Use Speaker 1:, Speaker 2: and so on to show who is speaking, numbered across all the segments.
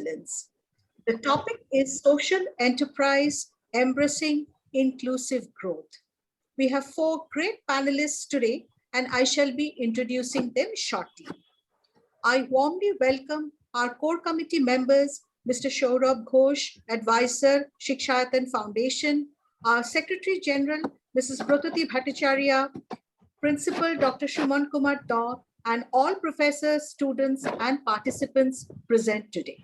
Speaker 1: excellence. The topic is social enterprise, embracing inclusive growth. We have 4 great panelists today, and I shall be introducing them shortly. I warmly welcome our core committee members, Mr. Saurabh Ghosh, Advisor, Shikshayatan Foundation, our Secretary General, Mrs. Brotati Bhattacharya, Principal Dr. Shuman Kumar Daw, and all professors, students, and participants present today.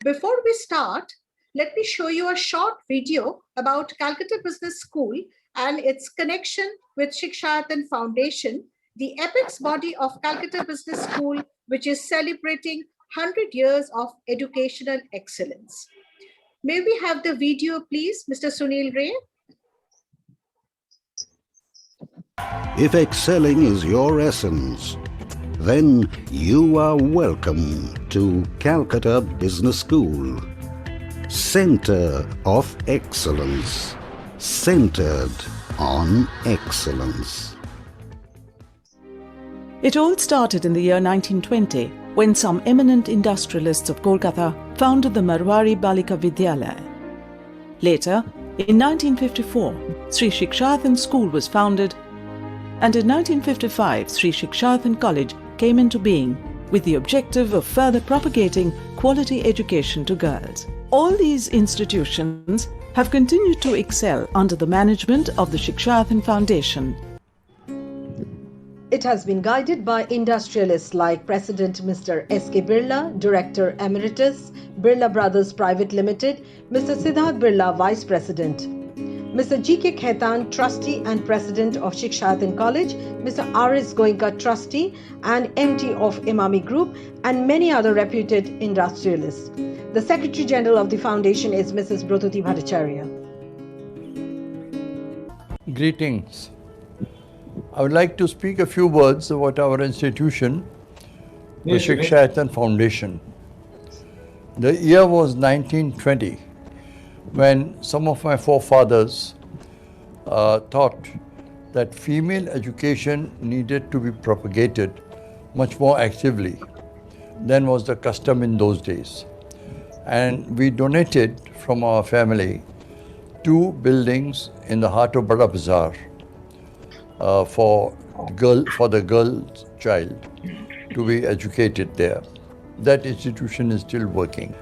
Speaker 1: Before we start, let me show you a short video about Calcutta Business School and its connection with Shikshayatan Foundation, the apex body of Calcutta Business School, which is celebrating 100 years of educational excellence. May we have the video, please, Mr. Sunil Ray?
Speaker 2: If excelling is your essence, then you are welcome to Calcutta Business School. Center of Excellence, centered on excellence.
Speaker 3: It all started in the year 1920 when some eminent industrialists of Kolkata founded the Marwari Balika Vidyalaya. Later, in 1954, Sri Shikshayatan School was founded, and in 1955, Sri Shikshayatan College came into being with the objective of further propagating quality education to girls. All these institutions have continued to excel under the management of the Shikshayatan Foundation.
Speaker 4: It has been guided by industrialists like President Mr. S.K. Birla, Director Emeritus, Birla Brothers Private Limited, Mr. Siddharth Birla, Vice President, Mr. G.K. Khaitan, Trustee and President of Shikshayatan College, Mr. R.S. Goenka, Trustee and MD of Imami Group, and many other reputed industrialists. The Secretary General of the Foundation is Mrs. Brotati Bhattacharya.
Speaker 5: Greetings. I would like to speak a few words about our institution, the Shikshayatan Foundation. The year was 1920, when some of my forefathers thought that female education needed to be propagated much more actively than was the custom in those days. And we donated from our family 2 buildings in the heart of Bada Bazaar for the girl child to be educated there. That institution is still working.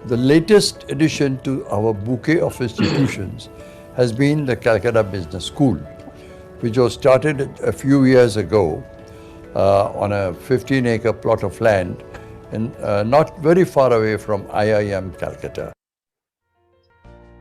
Speaker 5: The latest addition to our bouquet of institutions has been the Calcutta Business School, which was started a few years ago on a 15-acre plot of land and not very far away from IIM Calcutta.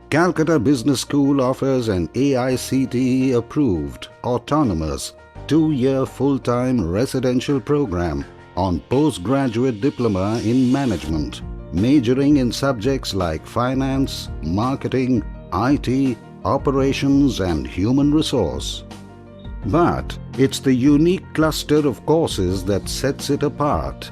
Speaker 2: Calcutta Business School offers an AICTE approved, autonomous, 2-year full-time residential program on postgraduate diploma in management, majoring in subjects like finance, marketing, IT, operations and human resource. But it's the unique cluster of courses that sets it apart.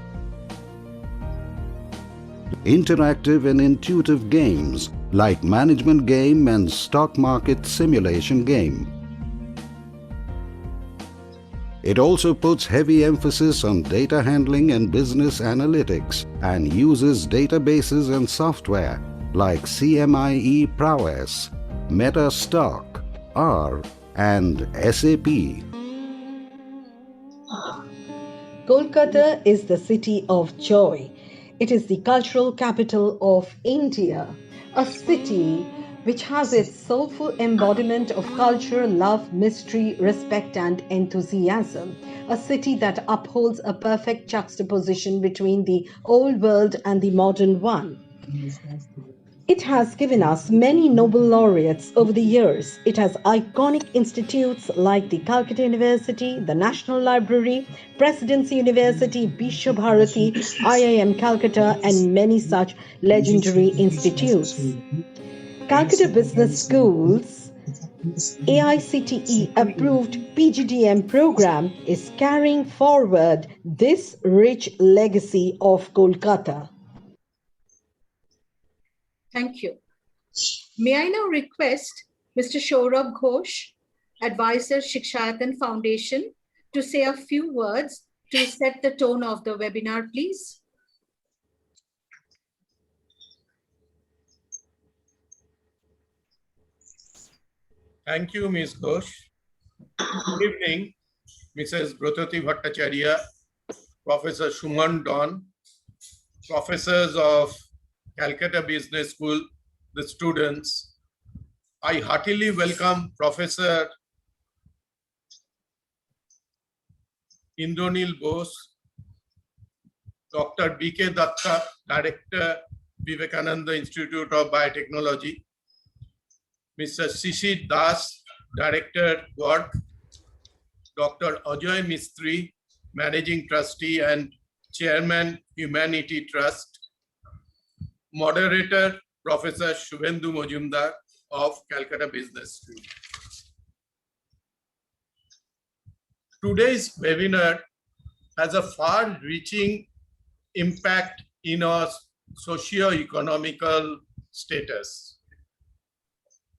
Speaker 2: Interactive and intuitive games like management game and stock market simulation game. It also puts heavy emphasis on data handling and business analytics and uses databases and software like CMIE Prowess, MetaStock, R, and SAP.
Speaker 4: Kolkata is the city of joy. It is the cultural capital of India, a city which has its soulful embodiment of culture, love, mystery, respect and enthusiasm. A city that upholds a perfect juxtaposition between the old world and the modern one. It has given us many Nobel laureates over the years. It has iconic institutes like the Calcutta University, the National Library, Presidency University, Bishwa Bharati, IIM Calcutta, and many such legendary institutes. Calcutta Business School's AICTE approved PGDM program is carrying forward this rich legacy of Kolkata.
Speaker 1: Thank you. May I now request Mr. Saurabh Ghosh, Advisor, Shikshayatan Foundation, to say a few words to set the tone of the webinar, please.
Speaker 6: Thank you, Ms. Ghosh. Good evening, Mrs. Brotati Bhattacharya, Professor Shuman Don, professors of Calcutta Business School, the students. I heartily welcome Professor Indranil Bose, Dr. B.K. Datta, Director, Vivekananda Institute of Biotechnology, Mr. Shishir Das, Director, Work, Dr. Ajay Mistry, Managing Trustee and Chairman, Humanity Trust, Moderator, Professor Shubhendu Majumdar of Calcutta Business School. Today's webinar has a far-reaching impact in our socio-economical status.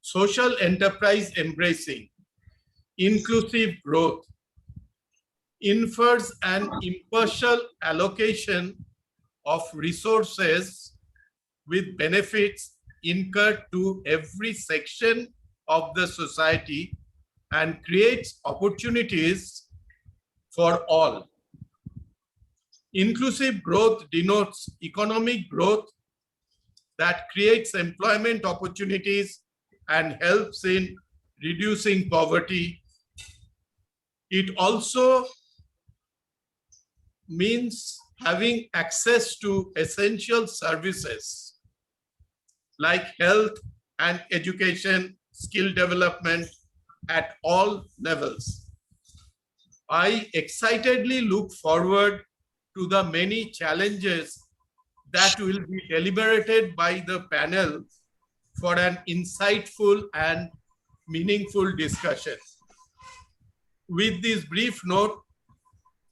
Speaker 6: Social enterprise embracing inclusive growth infers an impartial allocation of resources with benefits incurred to every section of the society and creates opportunities for all. Inclusive growth denotes economic growth that creates employment opportunities and helps in reducing poverty. It also means having access to essential services like health and education, skill development at all levels. I excitedly look forward to the many challenges that will be deliberated by the panel for an insightful and meaningful discussion. With this brief note,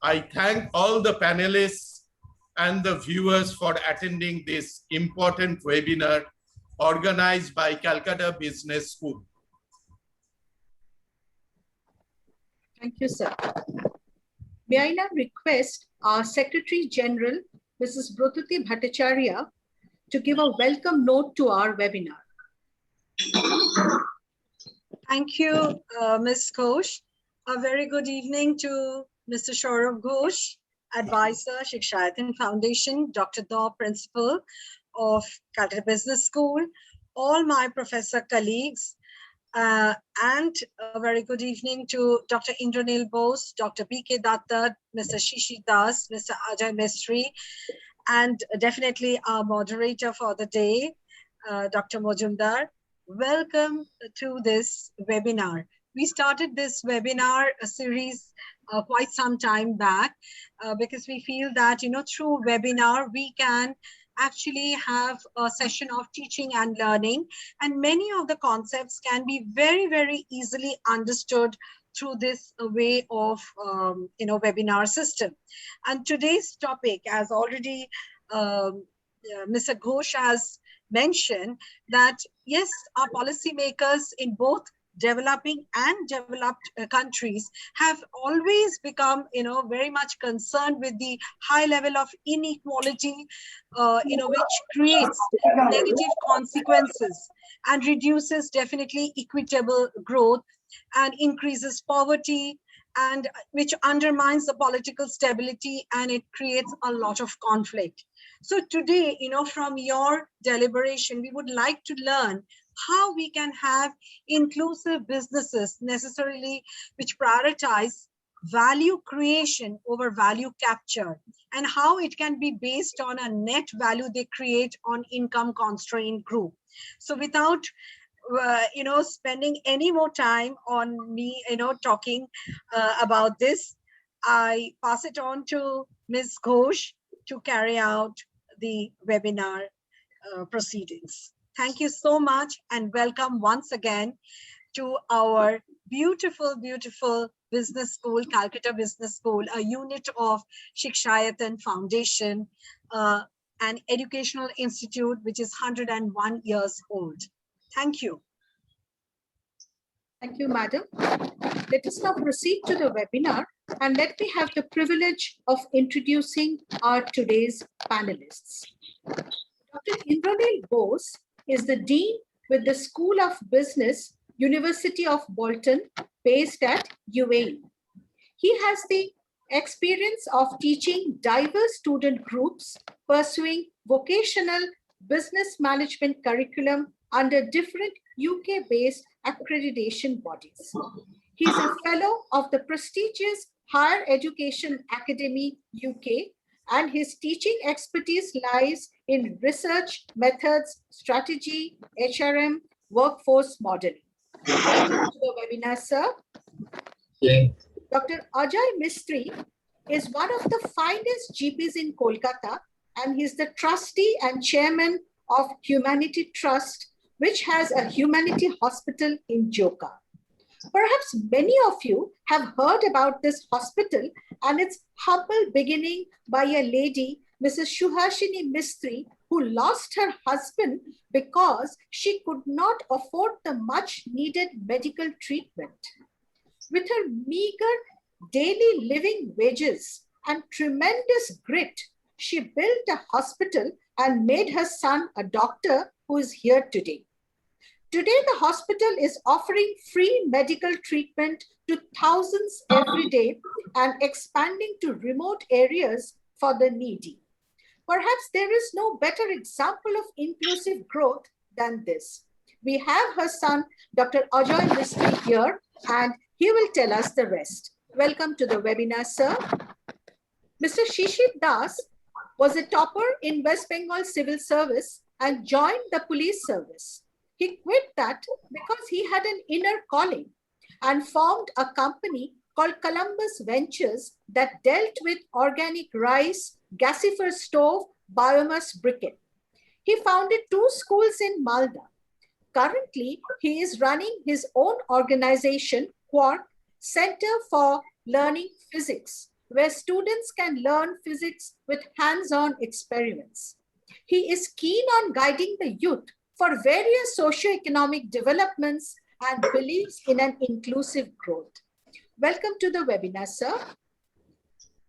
Speaker 6: I thank all the panelists and the viewers for attending this important webinar organized by Calcutta Business School.
Speaker 1: Thank you, sir. May I now request our Secretary General, Mrs. Brotati Bhattacharya, to give a welcome note to our webinar.
Speaker 7: Thank you, Ms. Ghosh. A very good evening to Mr. Saurav Ghosh, Advisor, Shikshayatan Foundation, Dr. Daw, Principal of Calcutta Business School, all my professor colleagues, and a very good evening to Dr. Indranil Bose, Dr. B.K. Datta, Mr. Shishir Das, Mr. Ajay Mistry, and definitely our moderator for the day, Dr. Majumdar. Welcome to this webinar. We started this webinar series quite some time back because we feel that, through webinar, we can actually have a session of teaching and learning, and many of the concepts can be very, very easily understood through this way of, webinar system. And today's topic, as already Mr. Ghosh has mentioned, that yes, our policymakers in both developing and developed countries have always become, very much concerned with the high level of inequality, which creates negative consequences and reduces definitely equitable growth and increases poverty, and which undermines the political stability, and it creates a lot of conflict. So today, from your deliberation, we would like to learn how we can have inclusive businesses necessarily which prioritize value creation over value capture, and how it can be based on a net value they create on income constrained group. So without spending any more time on me, talking about this, I pass it on to Ms. Ghosh to carry out the webinar proceedings. Thank you so much, and welcome once again to our beautiful, beautiful business school, Calcutta Business School, a unit of Shikshayatan Foundation, an educational institute which is 101 years old. Thank you.
Speaker 1: Thank you, madam. Let us now proceed to the webinar, and let me have the privilege of introducing our today's panelists. Dr. Indranil Bose is the Dean with the School of Business, University of Bolton, based at UAE. He has the experience of teaching diverse student groups, pursuing vocational business management curriculum under different UK-based accreditation bodies. He is a fellow of the prestigious Higher Education Academy UK, and his teaching expertise lies in research, methods, strategy, HRM, workforce modeling. Welcome to the webinar, sir. Dr. Ajay Mistry is one of the finest GPs in Kolkata, and he's the trustee and chairman of Humanity Trust, which has a humanity hospital in Joka. Perhaps many of you have heard about this hospital and its humble beginning by a lady, Mrs. Shuhashini Mistry, who lost her husband because she could not afford the much needed medical treatment. With her meager daily living wages and tremendous grit, she built a hospital and made her son a doctor who is here today. Today, the hospital is offering free medical treatment to thousands every day and expanding to remote areas for the needy. Perhaps there is no better example of inclusive growth than this. We have her son, Dr. Ajay Mistry, here, and he will tell us the rest. Welcome to the webinar, sir. Mr. Shishir Das was a topper in West Bengal Civil Service and joined the police service. He quit that because he had an inner calling and formed a company called Columbus Ventures that dealt with organic rice, gasifer stove, biomass briquette. He founded 2 schools in Malda. Currently, he is running his own organization, Quark, Center for Learning Physics, where students can learn physics with hands-on experiments. He is keen on guiding the youth for various socio-economic developments and believes in an inclusive growth. Welcome to the webinar, sir.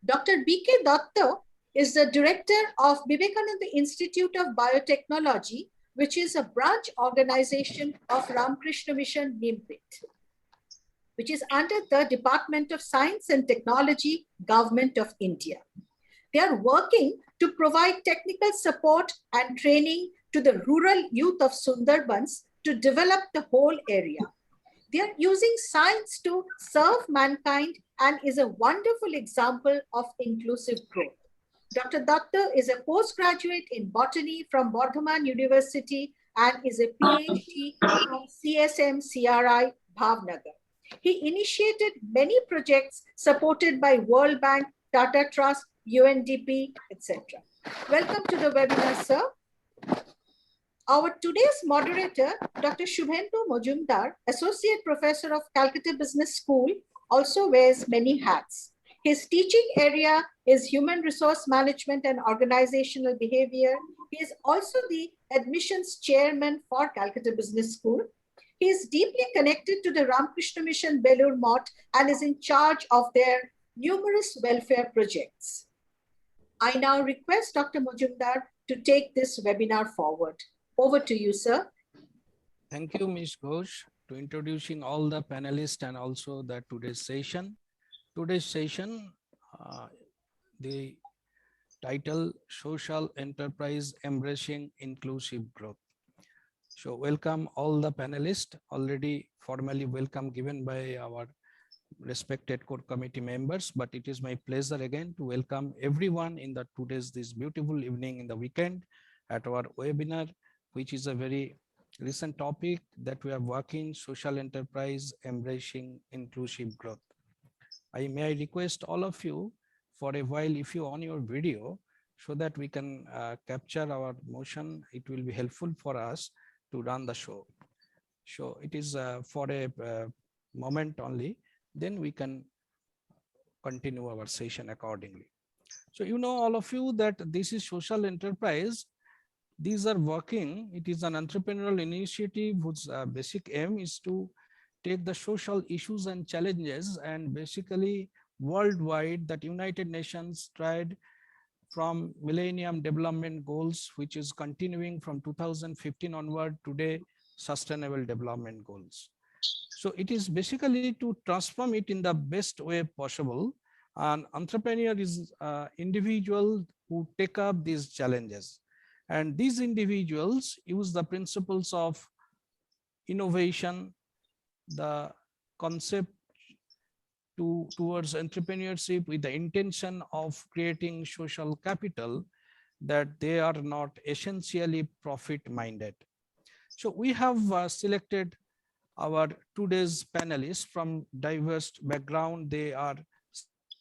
Speaker 1: Dr. B.K. Datta is the director of Vivekananda Institute of Biotechnology, which is a branch organization of Ramakrishna Mission Nimpit, which is under the Department of Science and Technology, Government of India. They are working to provide technical support and training to the rural youth of Sundarbans to develop the whole area. They are using science to serve mankind and is a wonderful example of inclusive growth. Dr. Datta is a postgraduate in botany from Bardhaman University and is a PhD from CSM CRI Bhavnagar. He initiated many projects supported by World Bank, Tata Trust, UNDP, etc. Welcome to the webinar, sir. Our today's moderator, Dr. Shubhendu Majumdar, Associate Professor of Calcutta Business School, also wears many hats. His teaching area is human resource management and organizational behavior. He is also the admissions chairman for Calcutta Business School. He is deeply connected to the Ramakrishna Mission Belur Math and is in charge of their numerous welfare projects. I now request Dr. Majumdar to take this webinar forward. Over to you, sir.
Speaker 8: Thank you, Ms. Ghosh, to introducing all the panelists and also the today's session. Today's session, the title, Social Enterprise Embracing Inclusive Growth. So welcome all the panelists, already formally welcome given by our respected core committee members, but it is my pleasure again to welcome everyone in the today's this beautiful evening in the weekend at our webinar, which is a very recent topic that we are working, social enterprise embracing inclusive growth. May I request all of you for a while, if you on your video, so that we can capture our motion, it will be helpful for us to run the show. So it is for a moment only, then we can continue our session accordingly. So you know all of you that this is social enterprise. These are working, it is an entrepreneurial initiative whose basic aim is to take the social issues and challenges and basically worldwide that United Nations tried from Millennium Development Goals, which is continuing from 2015 onward today, Sustainable Development Goals. So it is basically to transform it in the best way possible. An entrepreneur is an individual who take up these challenges. And these individuals use the principles of innovation, the concept towards entrepreneurship with the intention of creating social capital, that they are not essentially profit minded. So we have selected our today's panelists from diverse background. They are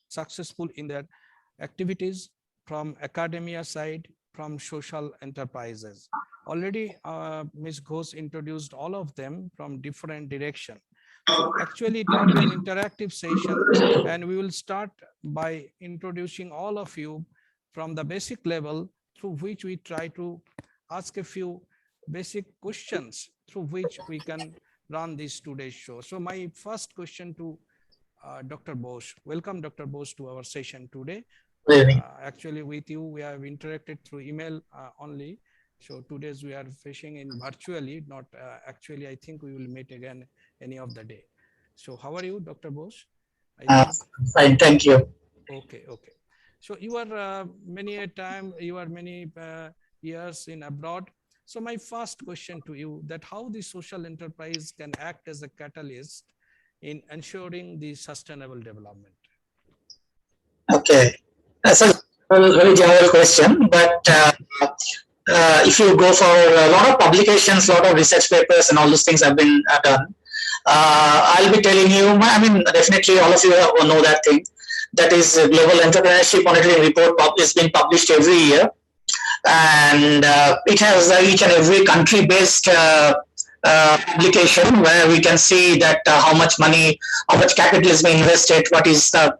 Speaker 8: successful in their activities from academia side, from social enterprises. Already Ms. Ghosh introduced all of them from different direction. So actually it will be an interactive session, and we will start by introducing all of you from the basic level, through which we try to ask a few basic questions through which we can run this today's show. So my first question to Dr. Bose. Welcome, Dr. Bose, to our session today. Actually, with you, we have interacted through email only. So today's we are fishing in virtually, not actually. I think we will meet again any of the day. So how are you, Dr. Bose?
Speaker 9: Fine, thank you.
Speaker 8: Okay, okay. So you are many years in abroad. So my first question to you, that how the social enterprise can act as a catalyst in ensuring the sustainable development?
Speaker 9: Okay, that's a very general question, but if you go for a lot of publications, a lot of research papers and all those things have been done, I'll be telling you, I mean, definitely all of you know that thing. That is Global Entrepreneurship Monitoring Report is being published every year. And it has each and every country-based application where we can see that how much money, how much capital is being invested, what is the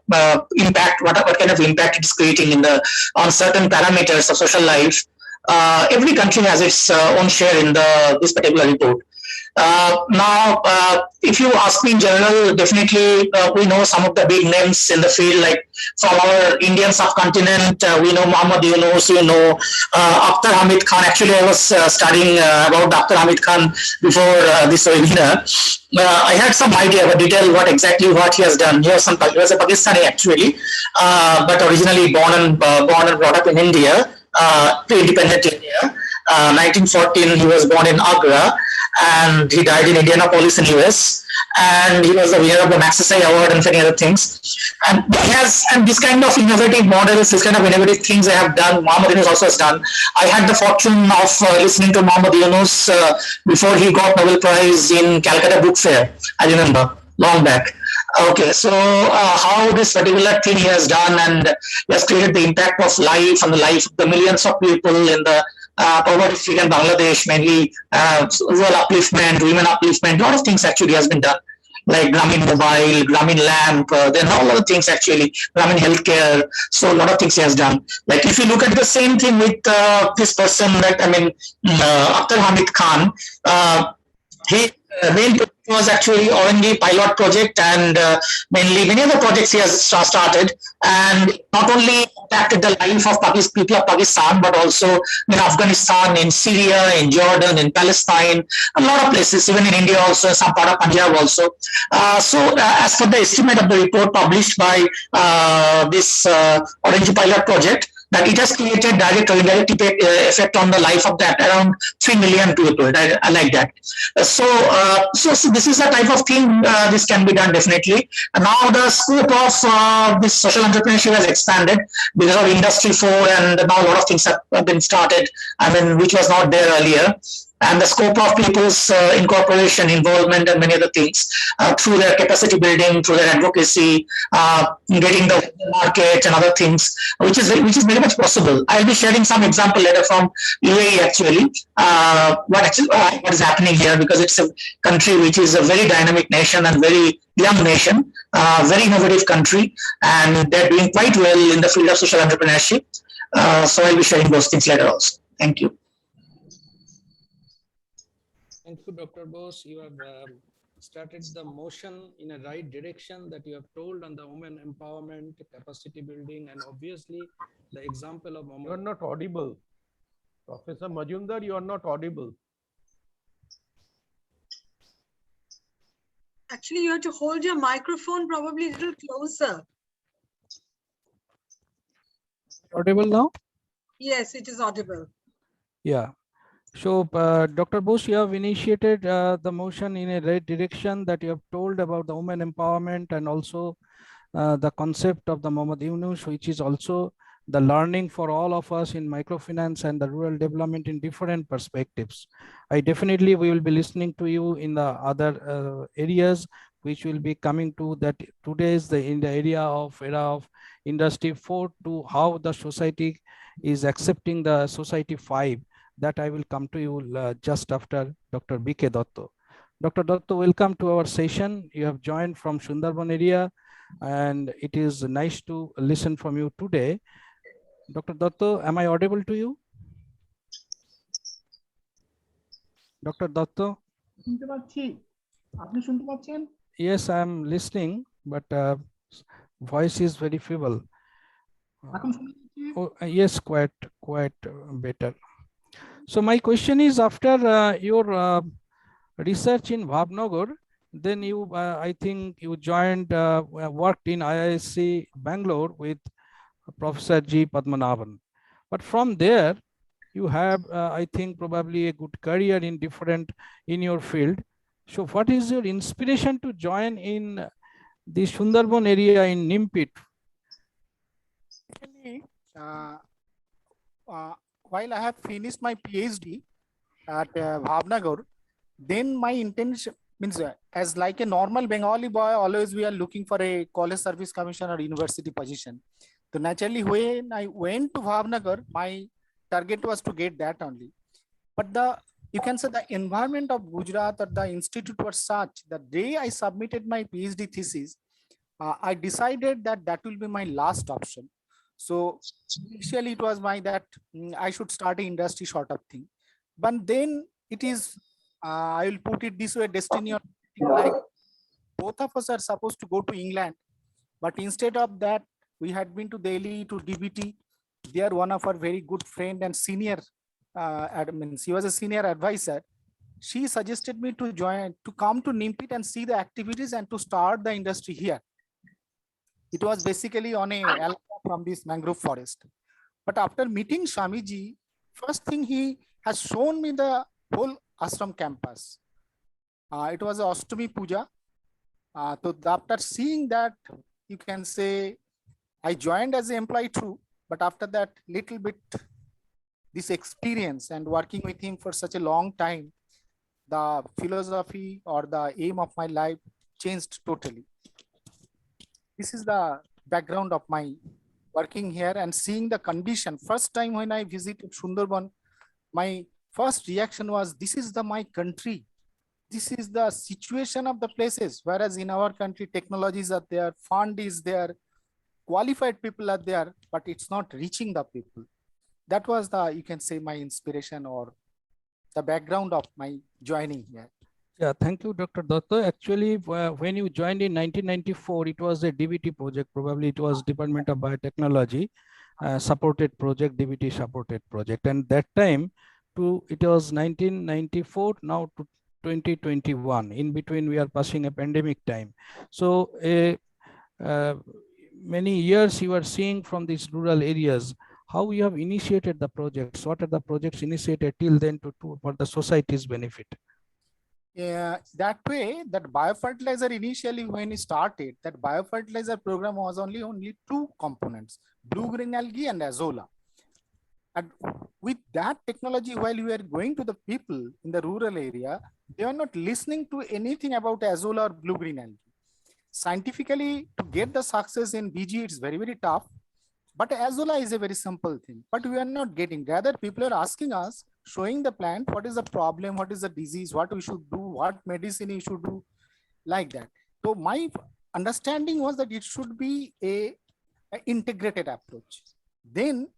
Speaker 9: impact, what kind of impact it's creating in the on certain parameters of social life. Every country has its own share in this particular report. Now, if you ask me in general, definitely we know some of the big names in the field, like from our Indian subcontinent, we know Muhammad Yunus, we know Akhtar Hamid Khan. Actually, I was studying about Akhtar Hamid Khan before this webinar. I had some idea, but detail what he has done. He was a Pakistani actually, but originally born and brought up in India, pre-independent India. 1914, he was born in Agra, and he died in Indianapolis in US, and he was the winner of the Magsaysay Award and many other things. And he has, and this kind of innovative models, this kind of innovative things I have done, Muhammad Yunus also has done. I had the fortune of listening to Muhammad Yunus before he got Nobel Prize in Calcutta Book Fair, I remember, long back. Okay, so how this particular thing he has done, and he has created the impact of life on the life of the millions of people in the poverty-stricken Bangladesh, mainly rural upliftment, women upliftment, a lot of things actually has been done, like Grameen Mobile, Grameen Lamp, then a lot of things actually, Grameen Healthcare, so a lot of things he has done. Like if you look at the same thing with this person, that I mean, Akhtar Hamid Khan, he main was actually R&D pilot project, and mainly many other projects he has started, and not only impacted the life of people of Pakistan, but also in Afghanistan, in Syria, in Jordan, in Palestine, a lot of places, even in India also, some part of Punjab also. So as per the estimate of the report published by this R&D pilot project, that it has created direct or indirect effect on the life of that around 3 million people. I like that. So this is the type of thing this can be done definitely. And now the scope of this social entrepreneurship has expanded because of Industry 4, and now a lot of things have been started, I mean, which was not there earlier. And the scope of people's incorporation, involvement, and many other things through their capacity building, through their advocacy, getting the market and other things, which is very much possible. I'll be sharing some example later from UAE actually, what is happening here, because it's a country which is a very dynamic nation and very young nation, very innovative country, and they're doing quite well in the field of social entrepreneurship. So I'll be sharing those things later also. Thank you.
Speaker 8: Thank you, Dr. Bose. You have started the motion in a right direction, that you have told on the women empowerment, capacity building, and obviously the example of
Speaker 10: You are not audible. Professor Majumdar, you are not audible.
Speaker 7: Actually, you have to hold your microphone probably a little closer.
Speaker 8: Audible now?
Speaker 7: Yes, it is audible.
Speaker 8: Yeah. So, Dr. Bose, you have initiated the motion in a right direction, that you have told about the women empowerment and also the concept of the Muhammad Yunus, which is also the learning for all of us in microfinance and the rural development in different perspectives. I definitely, we will be listening to you in the other areas, which will be coming to that. Today is in the era of industry 4 to how the society is accepting the society 5. That I will come to you just after Dr. B.K. Dotto. Dr. Dotto, welcome to our session. You have joined from Sundarban area, and it is nice to listen from you today. Dr. Dotto, am I audible to you? Dr. Dotto? Yes, I am listening, but voice is very feeble. Yes, quite better. So my question is, after your research in Bhavnagar, then you, I think you joined, worked in IISc Bangalore with Professor G. Padmanabhan. But from there, you have, I think, probably a good career in your field. So what is your inspiration to join in the Sundarban area in Nimpit?
Speaker 11: While I have finished my PhD at Bhavnagar, then my intention means as like a normal Bengali boy, always we are looking for a college service commission or university position. So naturally, when I went to Bhavnagar, my target was to get that only. But you can say the environment of Gujarat or the institute was such that the day I submitted my PhD thesis, I decided that that will be my last option. So initially it was that I should start an industry sort of thing. But then it is, I will put it this way, destiny or like both of us are supposed to go to England. But instead of that, we had been to Delhi, to DBT. There, one of our very good friend and senior, she was a senior advisor. She suggested me to come to Nimpit and see the activities and to start the industry here. It was basically on a alpha from this mangrove forest. But after meeting Swamiji, first thing he has shown me the whole ashram campus. It was a Ashtami Puja. So after seeing that, you can say I joined as an employee too. But after that, little bit this experience and working with him for such a long time, the philosophy or the aim of my life changed totally. This is the background of my working here and seeing the condition. First time when I visited Sundarban, my first reaction was, this is my country. This is the situation of the places. Whereas in our country, technologies are there, fund is there, qualified people are there, but it's not reaching the people. That was you can say, my inspiration or the background of my joining here.
Speaker 8: Yeah, thank you, Dr. Datta. Actually, when you joined in 1994, it was a DBT project. Probably it was Department of Biotechnology supported project, DBT supported project. And that time, it was 1994, now to 2021. In between, we are passing a pandemic time. So many years you are seeing from these rural areas, how you have initiated the projects. What are the projects initiated till then for the society's benefit?
Speaker 11: Yeah, that way, that biofertilizer initially when it started, that biofertilizer program was only two components, blue-green algae and azolla. And with that technology, while we are going to the people in the rural area, they are not listening to anything about azolla or blue-green algae. Scientifically, to get the success in BG, it's very, very tough. But azolla is a very simple thing, but we are not getting. Rather, people are asking us, showing the plant, what is the problem, what is the disease, what we should do, what medicine we should do, like that. So my understanding was that it should be a integrated approach. Then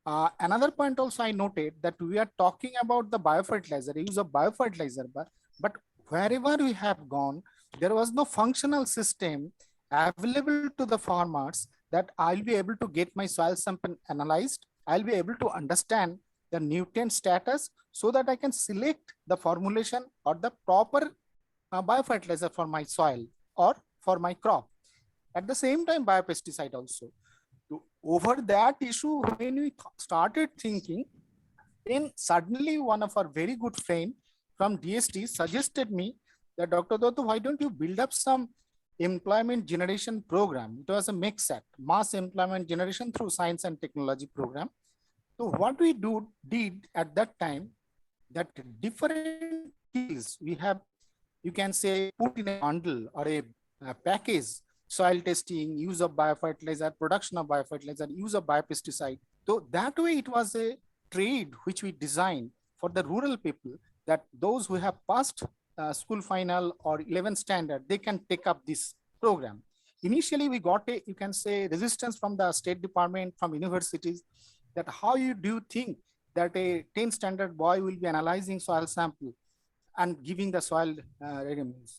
Speaker 11: another point also I noted that we are talking about the biofertilizer, use of biofertilizer, but wherever we have gone, there was no functional system available to the farmers that I'll be able to get my soil sample analyzed. I'll be able to understand the nutrient status so that I can select the formulation or the proper biofertilizer for my soil or for my crop. At the same time, biopesticide also. Over that issue, when we started thinking, then suddenly one of our very good friend from DST suggested me that, Dr. Dotto, why don't you build up some employment generation program? It was a MACSAT, Mass Employment Generation through Science and Technology program. So what we did at that time, that different skills we have, you can say, put in a bundle or a package: soil testing, use of biofertilizer, production of biofertilizer, use of biopesticide. So that way it was a trade which we designed for the rural people, that those who have passed school final or 11th standard, they can take up this program. Initially, we got a, you can say, resistance from the State Department, from universities, that how do you think that a 10th standard boy will be analyzing soil sample and giving the soil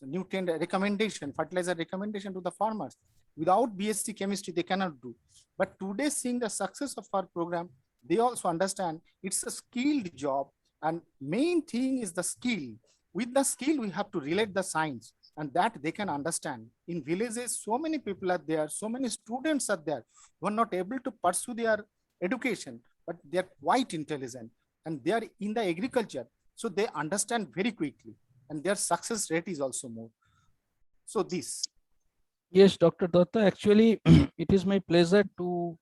Speaker 11: nutrient recommendation, fertilizer recommendation to the farmers. Without BSc chemistry, they cannot do. But today, seeing the success of our program, they also understand it's a skilled job, and main thing is the skill. With the skill, we have to relate the science, and that they can understand. In villages, so many people are there, so many students are there who are not able to pursue their education, but they're quite intelligent, and they are in the agriculture. So they understand very quickly, and their success rate is also more. So this.
Speaker 8: Yes, Dr. Datta, actually, it is my pleasure to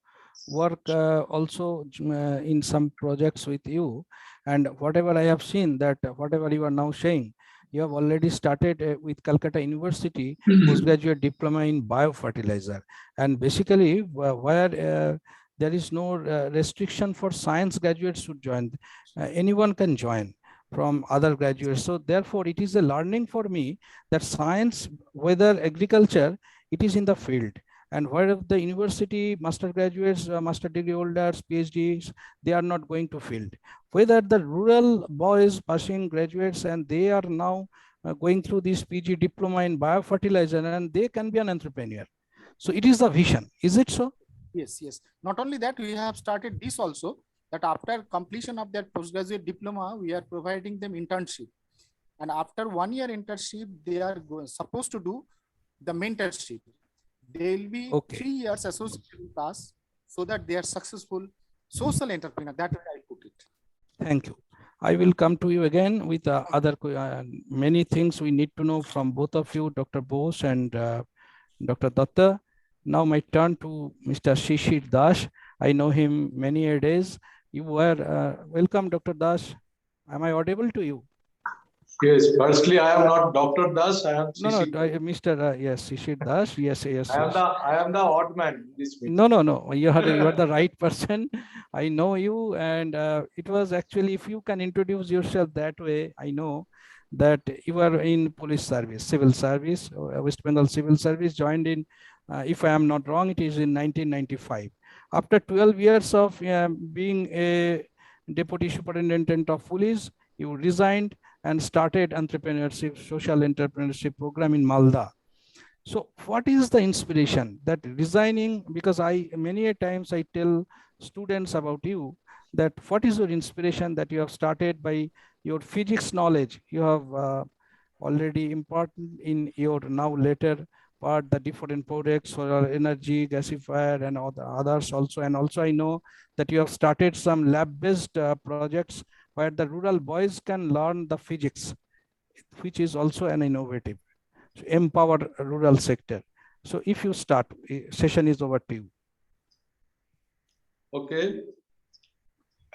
Speaker 8: work also in some projects with you. And whatever I have seen, that whatever you are now saying, you have already started with Calcutta University postgraduate diploma in biofertilizer. And basically, where there is no restriction for science graduates to join, anyone can join from other graduates. So therefore, it is a learning for me that science, whether agriculture, it is in the field. And where the university master graduates, master degree holders, PhDs, they are not going to field. Whether the rural boys passing graduates and they are now going through this PG diploma in biofertilizer, and they can be an entrepreneur. So it is the vision. Is it so?
Speaker 11: Yes, yes. Not only that, we have started this also, that after completion of their postgraduate diploma, we are providing them internship. And after 1 year internship, they are supposed to do the mentorship. They will be 3 years associated with us, so that they are successful social entrepreneur. That way I put it.
Speaker 8: Thank you. I will come to you again with other many things we need to know from both of you, Dr. Bose and Dr. Datta. Now my turn to Mr. Shishir Das. I know him many days. You were welcome, Dr. Das. Am I audible to you?
Speaker 12: Yes, firstly, I am not Dr. Das. I am
Speaker 8: Shishir. No, Mr. Yes, Shishir Das. Yes, yes.
Speaker 12: I am the odd man in this meeting.
Speaker 8: No. You are the right person. I know you, and it was actually, if you can introduce yourself that way, I know that you are in police service, civil service, West Bengal civil service, joined in, if I am not wrong, it is in 1995. After 12 years of being a deputy superintendent of police, you resigned and started entrepreneurship, social entrepreneurship program in Malda. So what is the inspiration that resigning? Because many a times I tell students about you that what is your inspiration that you have started by your physics knowledge. You have already important in your now later part, the different products, solar energy, gasifier, and all the others also. And also I know that you have started some lab-based projects where the rural boys can learn the physics, which is also an innovative. So empower rural sector. So if you start, session is over to you.
Speaker 12: Okay.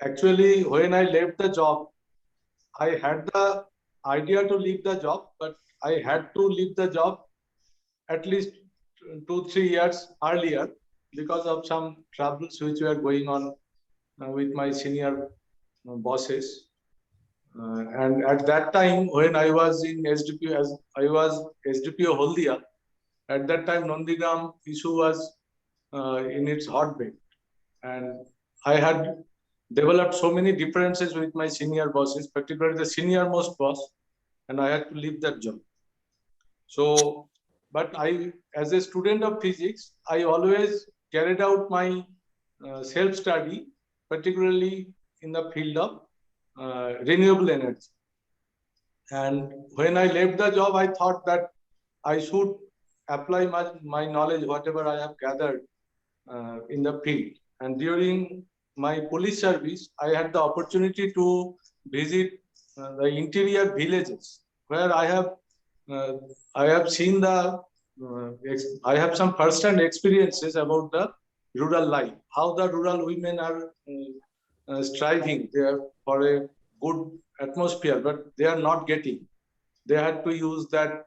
Speaker 12: Actually, when I left the job, I had the idea to leave the job, but I had to leave the job at least 2-3 years earlier because of some troubles which were going on with my senior bosses. And at that time, when I was in SDPO, as I was SDPO Holdia, at that time, Nandigram issue was in its hotbed. And I had developed so many differences with my senior bosses, particularly the senior most boss, and I had to leave that job. So, but as a student of physics, I always carried out my, particularly in the field of renewable energy. And when I left the job, I thought that I should apply my knowledge, whatever I have gathered in the field. And during my police service, I had the opportunity to visit the interior villages where I have seen I have some first-hand experiences about the rural life, how the rural women are striving there for a good atmosphere, but they are not getting. They had to use that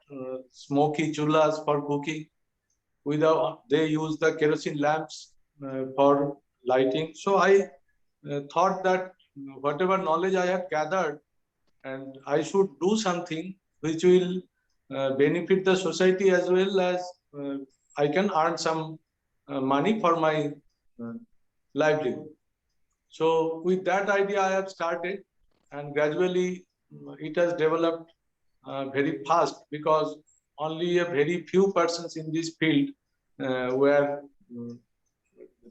Speaker 12: smoky chullas for cooking. They use the kerosene lamps for lighting. So I thought that whatever knowledge I have gathered, and I should do something which will benefit the society as well as I can earn some money for my uh, livelihood. So with that idea, I have started, and gradually it has developed very fast because only a very few persons in this field were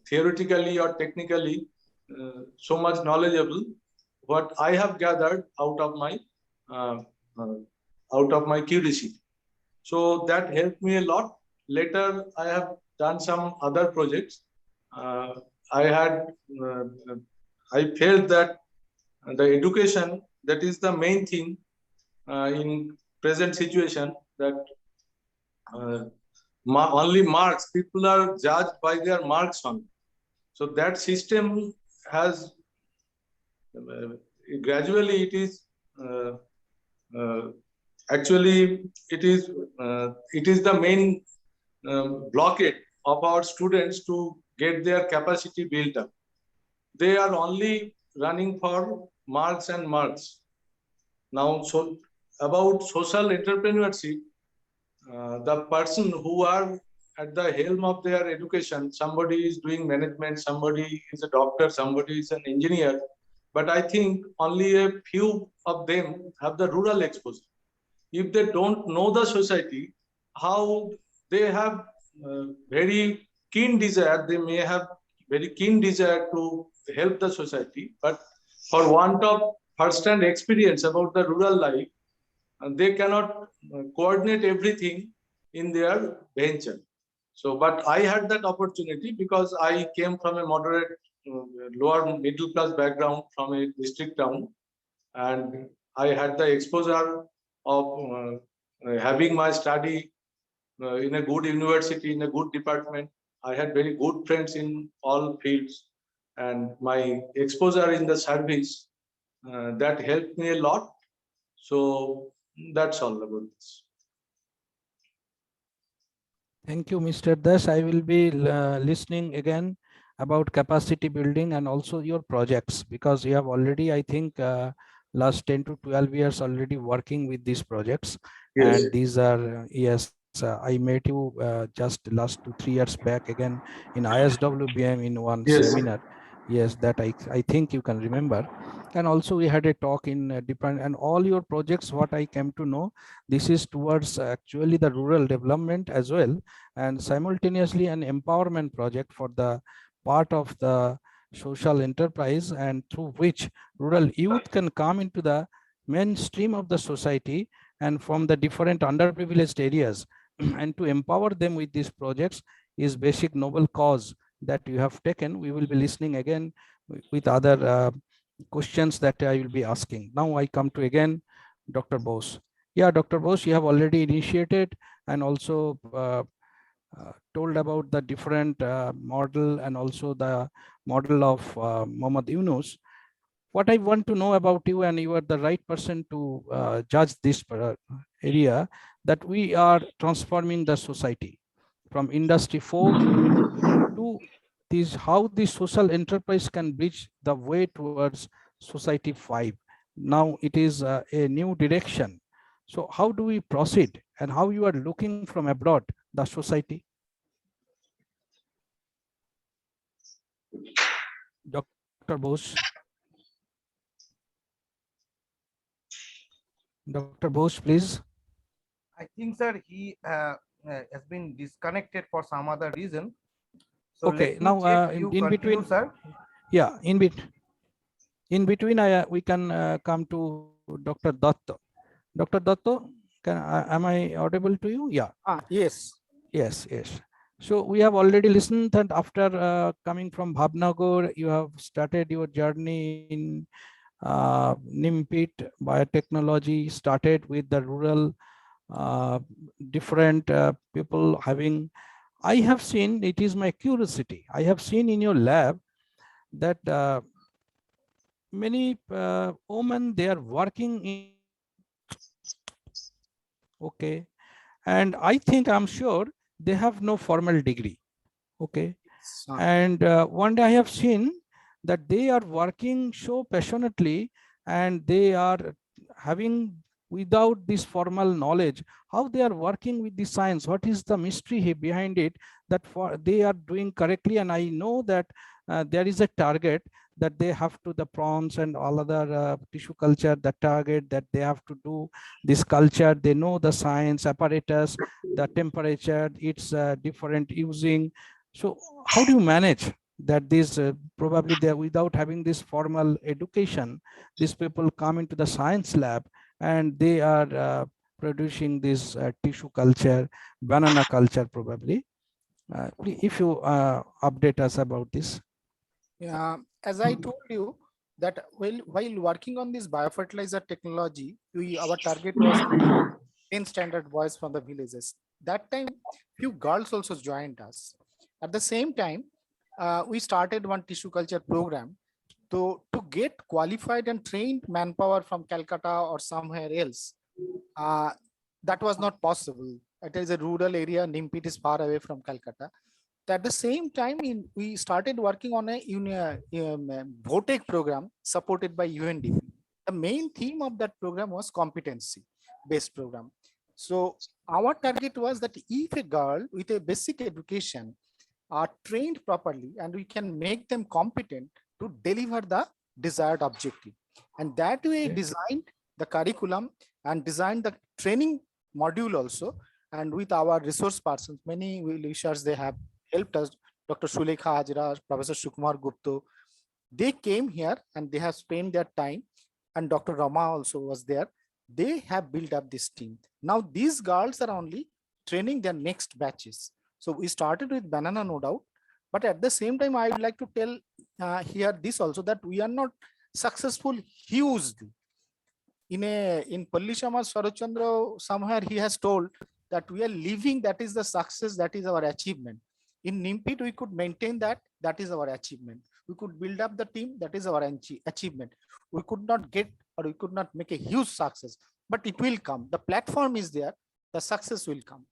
Speaker 12: theoretically or technically so much knowledgeable. What I have gathered uh, uh, out of my curiosity. So that helped me a lot. Later, I have done some other projects. Uh, I had, uh, I felt that the education, that is the main thing in present situation, that uh, only marks, people are judged by their marks only. So that system has gradually it is uh, uh, actually it is the main blockade of our students to get their capacity built up. They are only running for marks and marks. Now, so about social entrepreneurship, the person who are at the helm of their education, somebody is doing management, somebody is a doctor, somebody is an engineer, but I think only a few of them have the rural exposure. If they don't know the society, how they have very keen desire, they may have very keen desire to help the society, but for want of first-hand experience about the rural life, they cannot coordinate everything in their venture. So, but I had that opportunity because I came from a moderate, lower middle class background from a district town, and I had the exposure of having my study in a good university, in a good department. I had very good friends in all fields, and my exposure in the service that helped me a lot. So that's all about this.
Speaker 8: Thank you, Mr. Das. I will be listening again about capacity building and also your projects, because you have already, I think, last 10 to 12 years already working with these projects.
Speaker 12: Yes.
Speaker 8: And these are, yes, I met you just last 2-3 years back again in ISWBM in one
Speaker 12: Yes.
Speaker 8: seminar. Yes, that I think you can remember. And also we had a talk in different, and all your projects, what I came to know, this is towards actually the rural development as well, and simultaneously an empowerment project for the part of the social enterprise, and through which rural youth can come into the mainstream of the society and from the different underprivileged areas and to empower them with these projects is basic noble cause that you have taken. We will be listening again with other questions that I will be asking. Now I come to again Dr. Bose. Yeah, Dr. Bose, you have already initiated and also told about the different model and also the model of Muhammad Yunus. What I want to know about you, and you are the right person to judge this area, that we are transforming the society from industry 4 to this, how the social enterprise can bridge the way towards society 5. Now it is a new direction. So how do we proceed, and how you are looking from abroad the society? Dr. Bose. Dr. Bose, please.
Speaker 10: I think, sir, he has been disconnected for some other reason. So
Speaker 8: Okay,
Speaker 10: let me
Speaker 8: now
Speaker 10: check.
Speaker 8: in
Speaker 10: Continue,
Speaker 8: between,
Speaker 10: sir.
Speaker 8: yeah, in between, we can come to Dr. Datta. Dr. Datto, am I audible to you? Yeah.
Speaker 11: Yes.
Speaker 8: Yes, yes. So we have already listened, and after coming from Bhavnagar, you have started your journey in NIMPIT biotechnology, started with the rural different people having. I have seen, it is my curiosity, I have seen in your lab that many women, they are working in, okay, and I think, I'm sure they have no formal degree, okay, and one day I have seen that they are working so passionately, and they are having, without this formal knowledge, how they are working with the science, what is the mystery behind it, that they are doing correctly. And I know that there is a target that they have to, the prawns and all other tissue culture, the target that they have to do this culture, they know the science apparatus, the temperature, it's different using. So how do you manage that this probably they, without having this formal education, these people come into the science lab and they are producing this tissue culture, banana culture probably. Please, if you update us about this.
Speaker 11: Yeah, as I told you that while working on this biofertilizer technology, our target was 10 standard boys from the villages. That time, few girls also joined us. At the same time, we started one tissue culture program to get qualified and trained manpower from Calcutta or somewhere else. That was not possible. It is a rural area. NIMPIT is far away from Calcutta. At the same time, we started working on a VOTEC program supported by UNDP. The main theme of that program was competency-based program. So our target was that if a girl with a basic education are trained properly, and we can make them competent to deliver the desired objective. And that way designed the curriculum and designed the training module also. And with our resource persons, many researchers, they have helped us, Dr. Sulekha Hajra, Professor Sukumar Gupta, they came here and they have spent their time, and Dr. Rama also was there. They have built up this team. Now these girls are only training their next batches. So we started with banana, no doubt, but at the same time, I would like to tell here this also, that we are not successful hugely. In Pallishama Swarachandra, somewhere he has told that we are living, that is the success, that is our achievement. In NIMPIT, we could maintain that, that is our achievement. We could build up the team, that is our achievement. We could not get, or we could not make a huge success, but it will come. The platform is there, the success will come.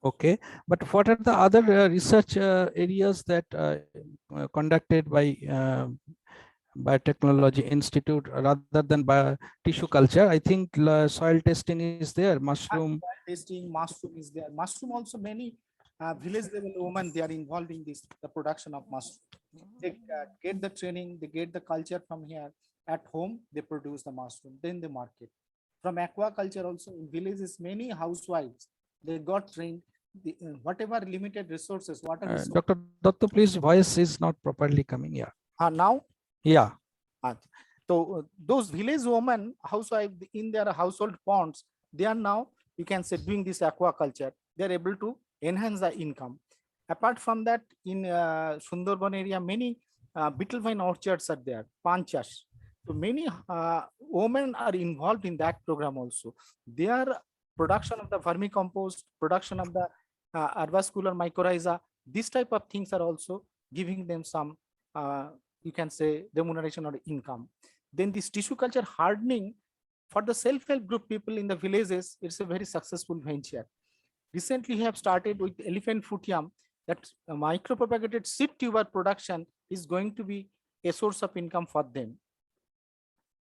Speaker 8: Okay, but what are the other research areas that conducted by Biotechnology Institute rather than tissue culture? I think soil testing is there, mushroom.
Speaker 11: Testing, mushroom is there. Mushroom also, many village level women, they are involved in this, the production of mushroom. They get the training, they get the culture from here. At home, they produce the mushroom, then they market. From aquaculture also, in villages, many housewives, they got trained, whatever limited resources, water.
Speaker 8: Dr. Datto, please, voice is not properly coming. Yeah.
Speaker 11: Now?
Speaker 8: Yeah.
Speaker 11: So those village women, housewives, in their household ponds, they are now, you can say, doing this aquaculture. They are able to enhance the income. Apart from that, in Sundarban area, many beetle vine orchards are there, panchas. So many women are involved in that program also. Their production of the vermicompost, production of the herbascular mycorrhiza, this type of things are also giving them some, you can say, remuneration or income. Then this tissue culture hardening for the self-help group people in the villages, it's a very successful venture. Recently, we have started with elephant foot yam, that micropropagated seed tuber production is going to be a source of income for them.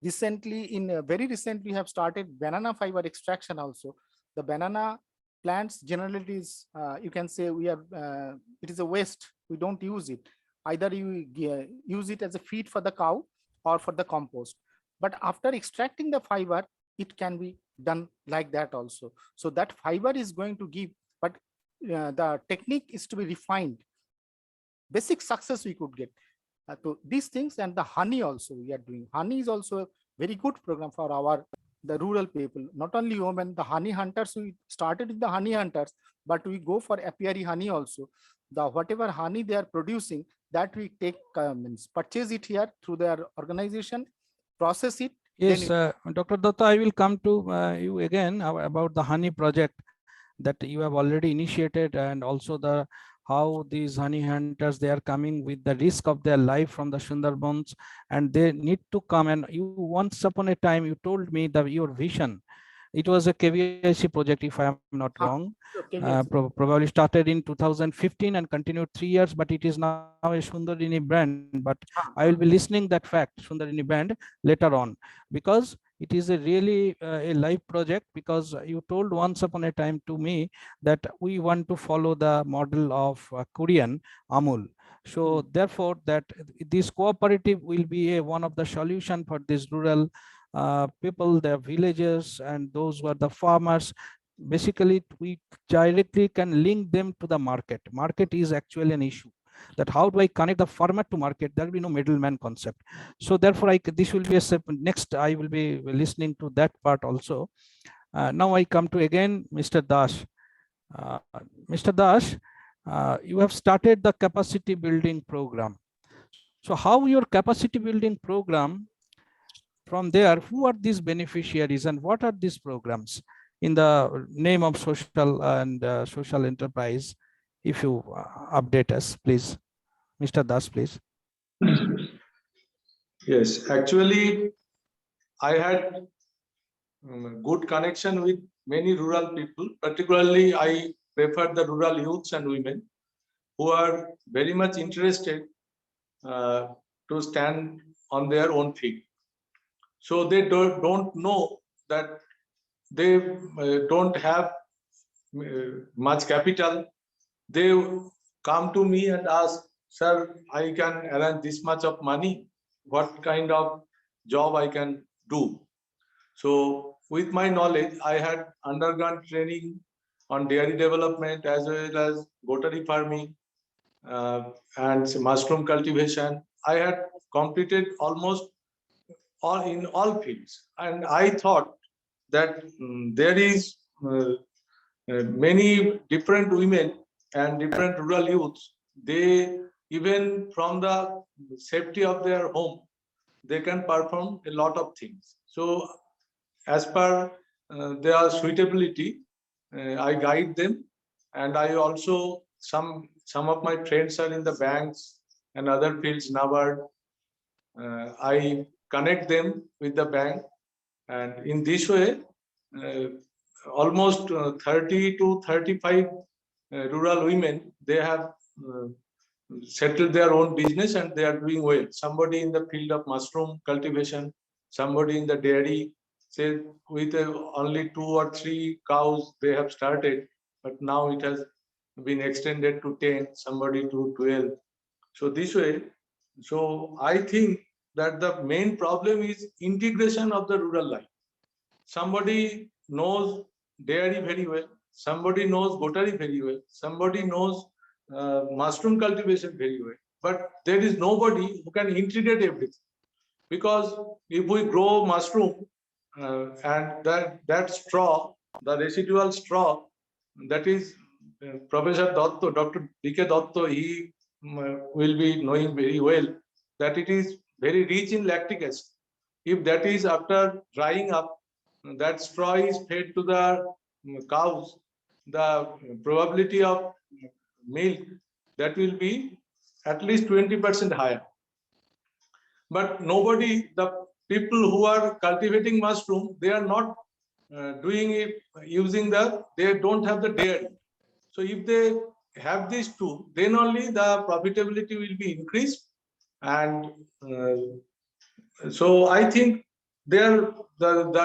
Speaker 11: Recently, very recently, we have started banana fiber extraction also. The banana plants generally is, you can say, we are, it is a waste. We don't use it. Either you use it as a feed for the cow or for the compost. But after extracting the fiber, it can be done like that also. So that fiber is going to give, but the technique is to be refined. Basic success we could get. So these things, and the honey also we are doing. Honey is also a very good program for our the rural people, not only women, the honey hunters. We started with the honey hunters, but we go for apiary honey also. The whatever honey they are producing, that we take means purchase it here through their organization, process it.
Speaker 8: Yes, Dr. Datta, I will come to you again about the honey project that you have already initiated, and also the how these honey hunters, they are coming with the risk of their life from the Sundarbans, and they need to come. And you once upon a time you told me that your vision, it was a KVIC project, if I am not wrong. Probably started in 2015 and continued 3 years, but it is now a Sundarini brand. But I will be listening that fact, Sundarini brand, later on, because it is a really a live project, because you told once upon a time to me that we want to follow the model of Korean Amul. So therefore that this cooperative will be one of the solution for these rural people, their villages, and those who are the farmers. Basically, we directly can link them to the market. Market is actually an issue, that how do I connect the farmer to market? There will be no middleman concept. So therefore, this will be a step. Next, I will be listening to that part also. Now I come to again Mr. Das. Mr. Das, you have started the capacity building program. So how your capacity building program, from there, who are these beneficiaries and what are these programs in the name of social and social enterprise? If you update us, please. Mr. Das, please.
Speaker 12: Yes, actually, I had good connection with many rural people. Particularly, I prefer the rural youths and women who are very much interested to stand on their own feet. So they don't know that they don't have much capital. They come to me and ask, sir, I can arrange this much of money. What kind of job I can do? So with my knowledge, I had undergone training on dairy development as well as goatry farming and mushroom cultivation. I had completed almost in all fields, and I thought that there is many different women and different rural youths. They, even from the safety of their home, they can perform a lot of things. So as per their suitability, I guide them, and I also some of my friends are in the banks and other fields. NABARD, I connect them with the bank, and in this way, almost 30 to 35 rural women, they have settled their own business and they are doing well. Somebody in the field of mushroom cultivation, somebody in the dairy, say with only 2 or 3 cows they have started, but now it has been extended to 10, somebody to 12. So this way, so I think that the main problem is integration of the rural life. Somebody knows dairy very well, somebody knows goatry very well, somebody knows mushroom cultivation very well, but there is nobody who can integrate everything. Because if we grow mushroom and that straw, the residual straw, that is Professor Dotto, Dr. D.K. Dotto, he will be knowing very well that it is very rich in lactic acid. If that is after drying up, that straw is fed to the cows, the probability of milk, that will be at least 20% higher. But nobody, the people who are cultivating mushroom, they are not doing it using they don't have the dairy. So if they have these two, then only the profitability will be increased. And so I think the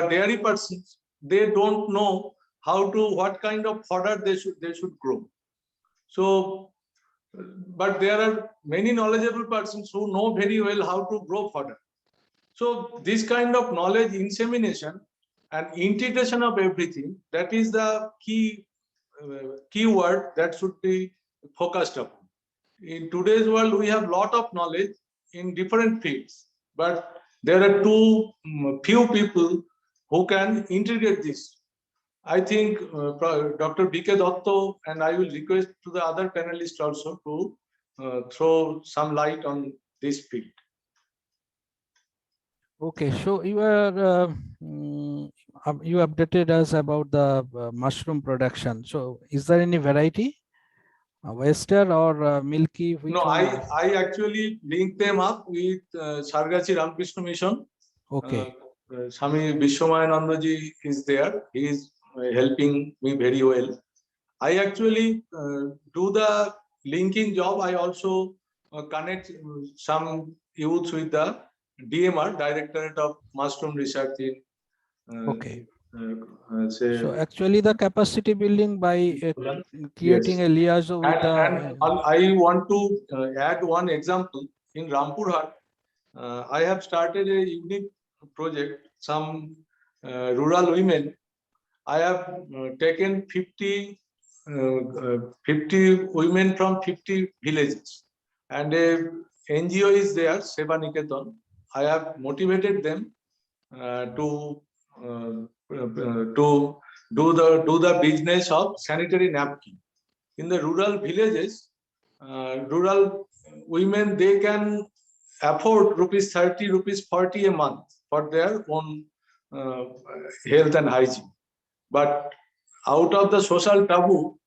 Speaker 12: dairy persons, they don't know what kind of fodder they should grow. So, but there are many knowledgeable persons who know very well how to grow fodder. So this kind of knowledge insemination and integration of everything, that is the key word that should be focused upon. In today's world, we have a lot of knowledge in different fields, but there are few people who can integrate this. I think Dr. B.K. Dotto and I will request to the other panelists also to throw some light on this field.
Speaker 8: Okay, so you are you updated us about the mushroom production. So is there any variety, Western or milky? Which
Speaker 12: No,
Speaker 8: one?
Speaker 12: I actually linked them up with Sargachi Ramakrishna Mission.
Speaker 8: Okay.
Speaker 12: Swami Vishwamayanandaji is there. He is helping me very well. I actually do the linking job. I also connect some youths with the DMR, Directorate of Mushroom Research in
Speaker 8: Okay. So actually the capacity building by creating a liaison with
Speaker 12: and I want to add one example. In Rampurhat, I have started a unique project. Some rural women, I have taken 50 women from 50 villages, and a NGO is there, Seva Niketan. I have motivated them to do the business of sanitary napkin. In the rural villages, rural women, they can afford rupees 30, rupees 40 a month for their own health and hygiene. But out of the social taboo,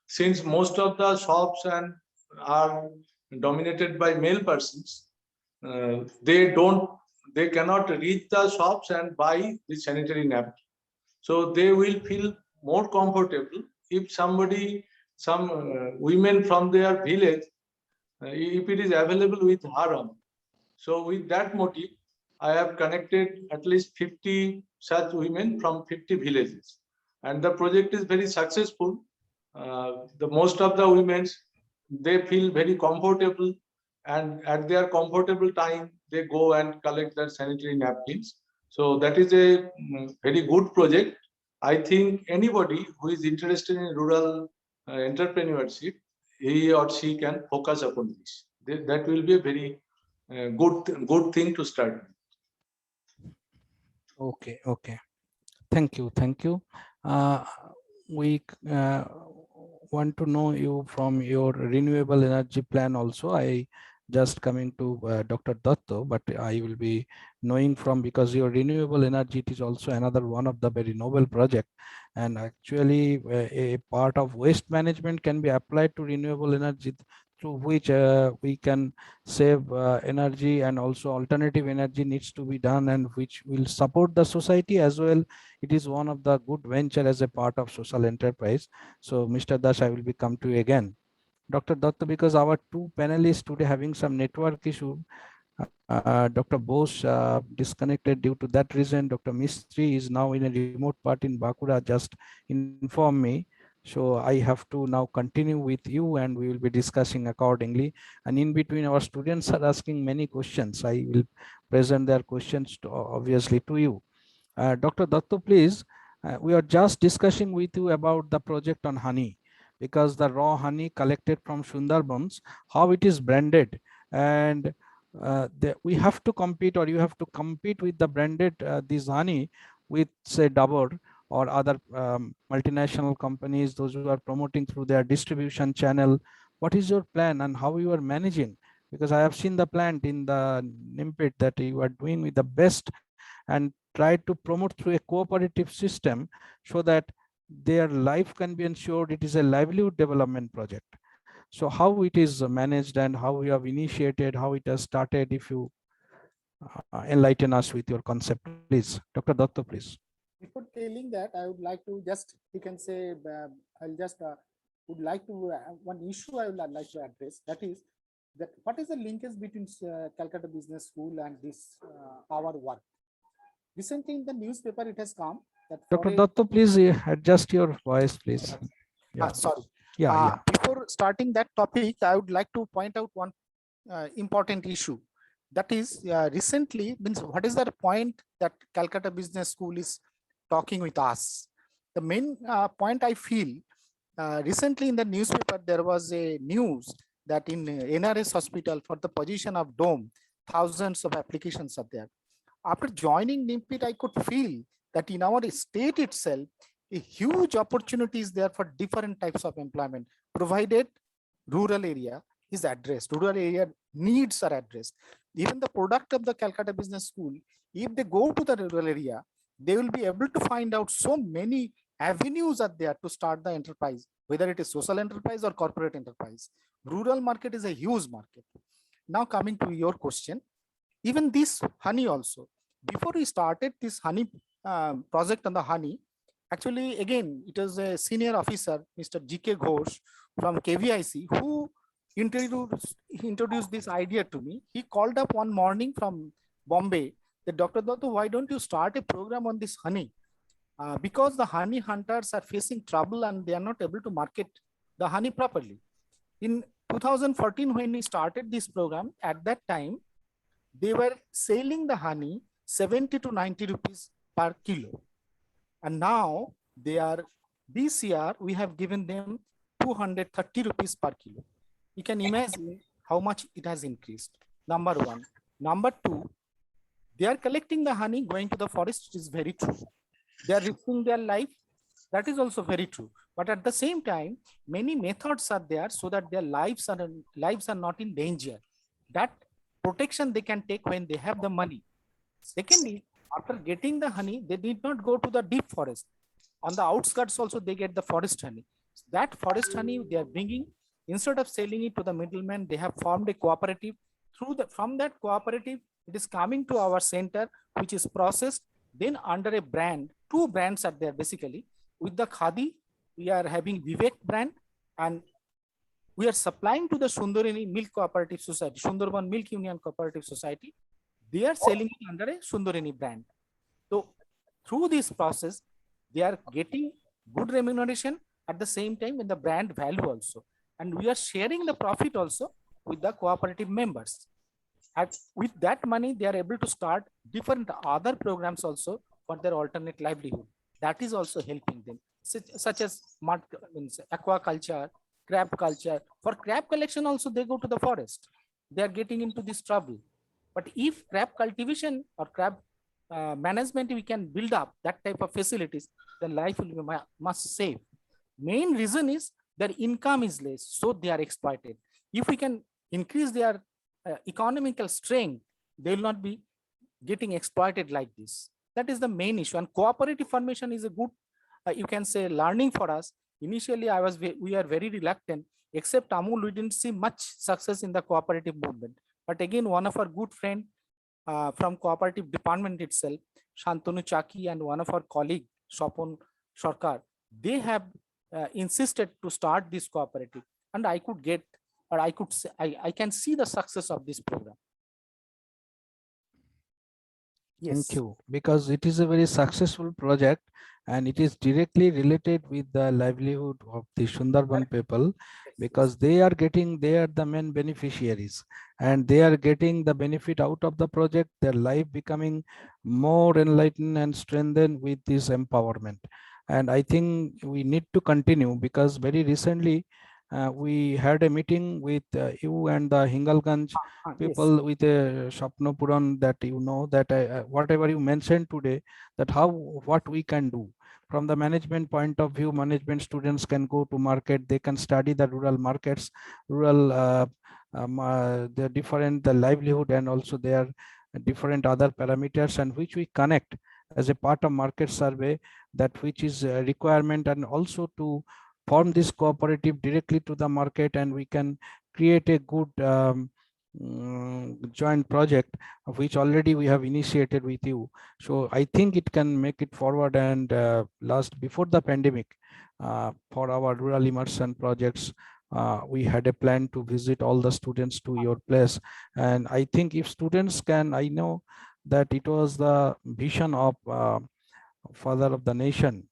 Speaker 12: since most of the shops and are dominated by male persons, they cannot reach the shops and buy the sanitary napkin. So they will feel more comfortable if some women from their village, if it is available with haram. So with that motive, I have connected at least 50 such women from 50 villages. And the project is very successful. The most of the women, they feel very comfortable, and at their comfortable time, they go and collect their sanitary napkins. So that is a very good project. I think anybody who is interested in rural entrepreneurship, he or she can focus upon this. That will be a very good thing to start.
Speaker 8: Okay, okay. Thank you, thank you. We want to know you from your renewable energy plan also. I just coming to Dr. Datto, but I will be knowing from, because your renewable energy, it is also another one of the very noble project, and actually a part of waste management can be applied to renewable energy, through which we can save energy, and also alternative energy needs to be done, and which will support the society as well. It is one of the good venture as a part of social enterprise. So Mr. Dash, I will be come to you again. Dr. Datta, because our two panelists today having some network issue, Dr. Bose disconnected. Due to that reason, Dr. Mistry is now in a remote part in Bakura, just inform me. So I have to now continue with you, and we will be discussing accordingly. And in between, our students are asking many questions. I will present their questions to, obviously, to you. Dr. Datto, please, we are just discussing with you about the project on honey, because the raw honey collected from Sundarbans, how it is branded, and we have to compete, or you have to compete with the branded this honey with, say, Dabur or other multinational companies, those who are promoting through their distribution channel. What is your plan and how you are managing? Because I have seen the plant in the Nimpit that you are doing with the best, and try to promote through a cooperative system so that their life can be ensured. It is a livelihood development project. So how it is managed and how we have initiated, how it has started, if you enlighten us with your concept, please. Dr. Datto, please.
Speaker 11: Before telling that, I would like to just, you can say, I'll just would like to, one issue I would like to address, that is, that what is the linkage between Calcutta Business School and this our work? Recently in the newspaper, it has come that
Speaker 8: Dr. Datto, please adjust your voice, please. Yeah.
Speaker 11: Sorry.
Speaker 8: Yeah.
Speaker 11: Before starting that topic, I would like to point out one important issue. That is, recently, means what is the point that Calcutta Business School is talking with us? The main point I feel, recently in the newspaper, there was a news that in NRS hospital for the position of dome, thousands of applications are there. After joining NIMPIT, I could feel that in our state itself, a huge opportunity is there for different types of employment, provided rural area is addressed, rural area needs are addressed. Even the product of the Calcutta Business School, if they go to the rural area, they will be able to find out so many avenues are there to start the enterprise, whether it is social enterprise or corporate enterprise. Rural market is a huge market. Now coming to your question, even this honey also, before we started this honey project on the honey, actually again, it was a senior officer, Mr. G.K. Ghosh from KVIC, who introduced this idea to me. He called up one morning from Bombay, that Dr. Dattu, why don't you start a program on this honey? Because the honey hunters are facing trouble and they are not able to market the honey properly. In 2014, when we started this program, at that time, they were selling the honey 70 to 90 rupees per kilo. And now they are, this year, we have given them 230 rupees per kilo. You can imagine how much it has increased. Number one. Number two, they are collecting the honey, going to the forest is very true. They are risking their life. That is also very true. But at the same time, many methods are there so that their lives are not in danger. That protection they can take when they have the money. Secondly, after getting the honey, they did not go to the deep forest. On the outskirts also, they get the forest honey. That forest honey they are bringing, instead of selling it to the middleman, they have formed a cooperative. From that cooperative, it is coming to our center, which is processed. Then under a brand, two brands are there basically. With the Khadi, we are having Vivek brand, and we are supplying to the Sundarini Milk Cooperative Society, Sundarban Milk Union Cooperative Society. They are selling it under a Sundarini brand. So through this process, they are getting good remuneration at the same time in the brand value also. And we are sharing the profit also with the cooperative members. And with that money, they are able to start different other programs also for their alternate livelihood. That is also helping them, such as aquaculture, crab culture. For crab collection also, they go to the forest. They are getting into this trouble. But if crab cultivation or crab management, we can build up that type of facilities, then life will be much safe. Main reason is their income is less, so they are exploited. If we can increase their economical strength, they will not be getting exploited like this. That is the main issue. And cooperative formation is a good, you can say, learning for us. Initially, we are very reluctant. Except Amul, we didn't see much success in the cooperative movement. But again, one of our good friend from cooperative department itself, Shantanu Chaki, and one of our colleague, Shopon Sarkar, they have insisted to start this cooperative. And I could get, or I could say, I can see the success of this program.
Speaker 8: Yes. Thank you, because it is a very successful project and it is directly related with the livelihood of the Sundarban people, because they are the main beneficiaries and they are getting the benefit out of the project, their life becoming more enlightened and strengthened with this empowerment. And I think we need to continue, because very recently we had a meeting with you and the Hingalganj people, yes, with a Shapno Puran, that you know that whatever you mentioned today, that what we can do from the management point of view. Management students can go to market, they can study the rural markets, rural the different the livelihood, and also their different other parameters, and which we connect as a part of market survey, that which is a requirement, and also to form this cooperative directly to the market, and we can create a good joint project, of which already we have initiated with you. So I think it can make it forward and last before the pandemic. For our rural immersion projects, we had a plan to visit all the students to your place, and I think if students can, I know that it was the vision of father of the nation,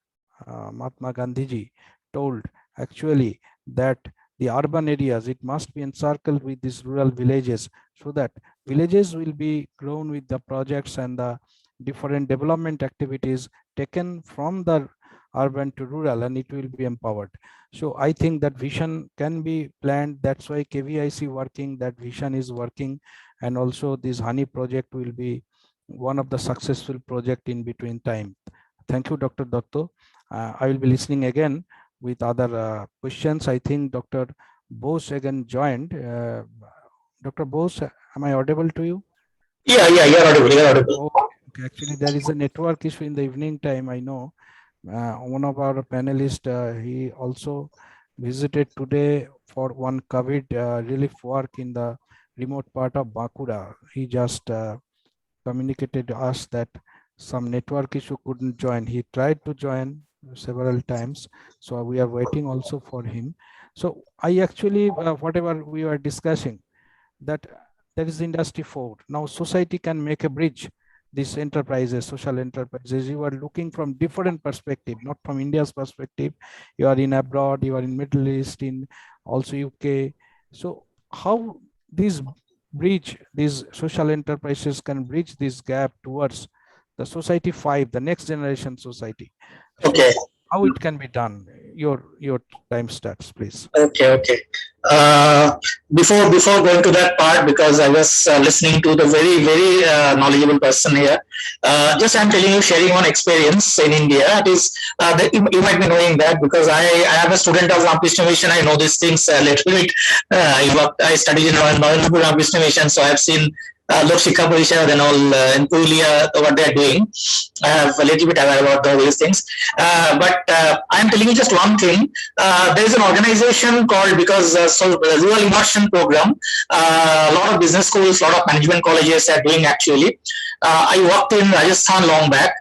Speaker 8: Mahatma Gandhi ji, told actually that the urban areas, it must be encircled with these rural villages, so that villages will be grown with the projects and the different development activities taken from the urban to rural, and it will be empowered. So I think that vision can be planned. That's why KVIC working, that vision is working, and also this honey project will be one of the successful project in between time. Thank you, Dr. Datto. I will be listening again with other questions. I think Dr. Bose again joined. Dr. Bose, am I audible to you?
Speaker 9: Yeah, you're audible. You're audible.
Speaker 8: Okay. Actually, there is a network issue in the evening time. I know one of our panelists, he also visited today for one COVID relief work in the remote part of Bankura. He just communicated to us that some network issue couldn't join. He tried to join several times, so we are waiting also for him. So I actually, whatever we were discussing, that there is industry 4. Now society can make a bridge. These enterprises, social enterprises, you are looking from different perspective, not from India's perspective. You are in abroad, you are in Middle East, in also UK. So how these social enterprises can bridge this gap towards the society 5, the next generation society?
Speaker 9: Okay.
Speaker 8: So how it can be done? Your time starts, please.
Speaker 9: Okay. Before going to that part, because I was listening to the very knowledgeable person here, just I'm telling you, sharing one experience in India. It is you might be knowing that because I am a student of Ramakrishna Mission. I know these things a little bit. I studied in Ramakrishna Mission, so I have seen Lok Shikha Parishad and all in Purulia, what they are doing. I have a little bit aware about all these things. But I am telling you just one thing. There is an organization called, because Rural Immersion Programme, a lot of business schools, a lot of management colleges are doing actually. I worked in Rajasthan long back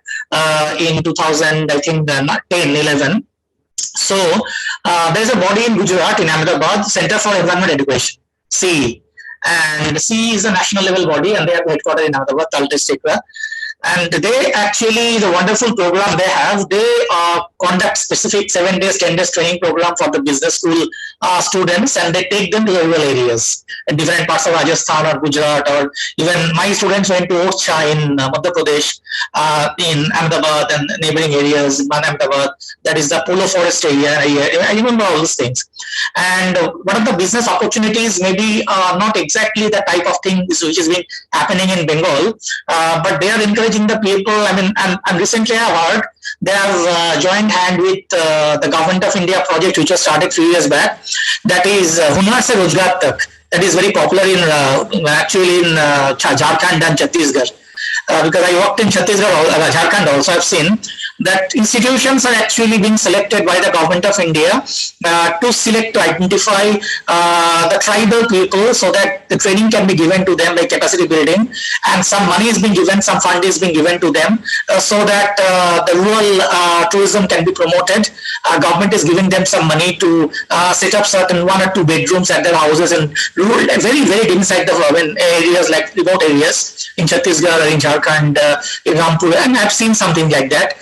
Speaker 9: in 2000, I think 10, 11. So there is a body in Gujarat, in Ahmedabad, Center for Environment Education, CE. And CE is a national level body, and they have headquartered in Ahmedabad, district. And they actually, the wonderful program they have, they conduct specific 7 days, 10 days training program for the business school students, and they take them to the rural areas in different parts of Rajasthan or Gujarat, or even my students went to Orcha in Madhya Pradesh, in Ahmedabad and neighboring areas, in Ahmedabad, that is the Polo Forest area. I remember all these things. And one of the business opportunities, maybe not exactly the type of thing which has been happening in Bengal, but they are encouraging the people. I mean, and recently I heard they have joined hand with the Government of India project, which was started 3 years back. That is Hunar Se Rozgar Tak. That is very popular in actually in Jharkhand and Chhattisgarh. Because I worked in Chhattisgarh, Jharkhand also, I've seen that institutions are actually being selected by the Government of India to identify the tribal people, so that the training can be given to them, like capacity building, and some money is being given, some fund is being given to them, so that the rural tourism can be promoted. Government is giving them some money to set up certain 1 or 2 bedrooms at their houses in rural, very inside the urban areas, like remote areas in Chhattisgarh or in Jharkhand, in Rampur, and I've seen something like that.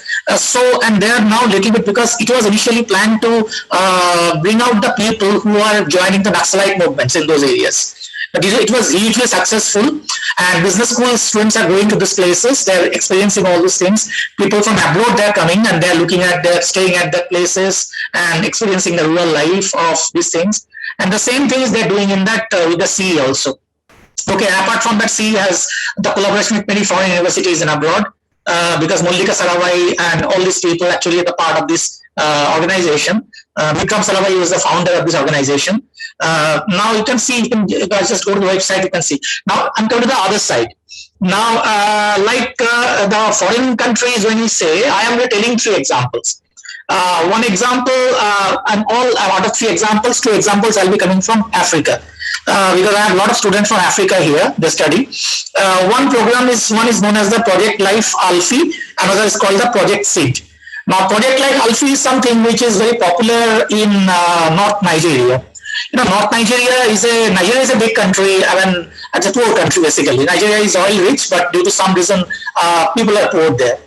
Speaker 9: And they are now little bit, because it was initially planned to bring out the people who are joining the Naxalite movements in those areas. But it was hugely successful, and business school students are going to these places. They're experiencing all these things. People from abroad, they're coming and they're looking at, they're staying at the places and experiencing the rural life of these things. And the same thing is they're doing in that with the CE also. Okay, apart from that, CE has the collaboration with many foreign universities in abroad. Because Mallika Sarawai and all these people actually are the part of this organization. Vikram Sarawai was the founder of this organization. Now you can see, you guys just go to the website, you can see. Now I'm coming to the other side. Now, like the foreign countries, when you say, I am telling 3 examples. One example, and all out of 3 examples, 2 examples I'll be coming from Africa. Because I have a lot of students from Africa here, they study. One is known as the Project Life Alfie, another is called the Project Seed. Now, Project Life Alfie is something which is very popular in North Nigeria. You know, North Nigeria is a big country. I mean, it's a poor country basically. Nigeria is oil rich, but due to some reason, people are poor there.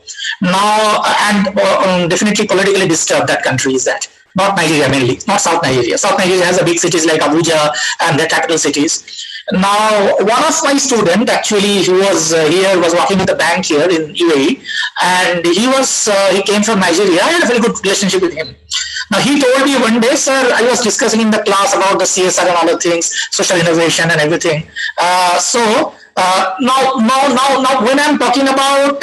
Speaker 9: Now, and definitely politically disturbed, that country is that. Not Nigeria mainly, not South Nigeria. South Nigeria has a big cities like Abuja and the capital cities. Now, one of my students actually, who was here, was working with a bank here in UAE, and he came from Nigeria. I had a very good relationship with him. Now, he told me one day, sir, I was discussing in the class about the CSR and other things, social innovation and everything. So Now, when I'm talking about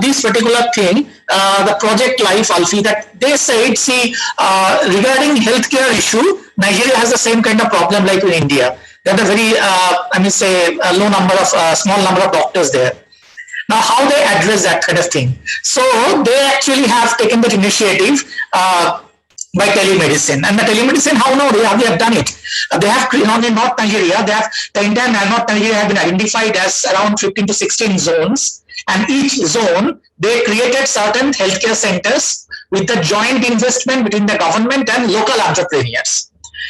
Speaker 9: this particular thing, the project Life Alfie, that they said, see, regarding healthcare issue, Nigeria has the same kind of problem like in India. They have a very, low number of, small number of doctors there. Now, how they address that kind of thing? So they actually have taken that initiative by telemedicine. And the telemedicine, how now they have done it? They have, in North Nigeria, the entire North Nigeria have been identified as around 15 to 16 zones. And each zone, they created certain healthcare centers with the joint investment between the government and local entrepreneurs.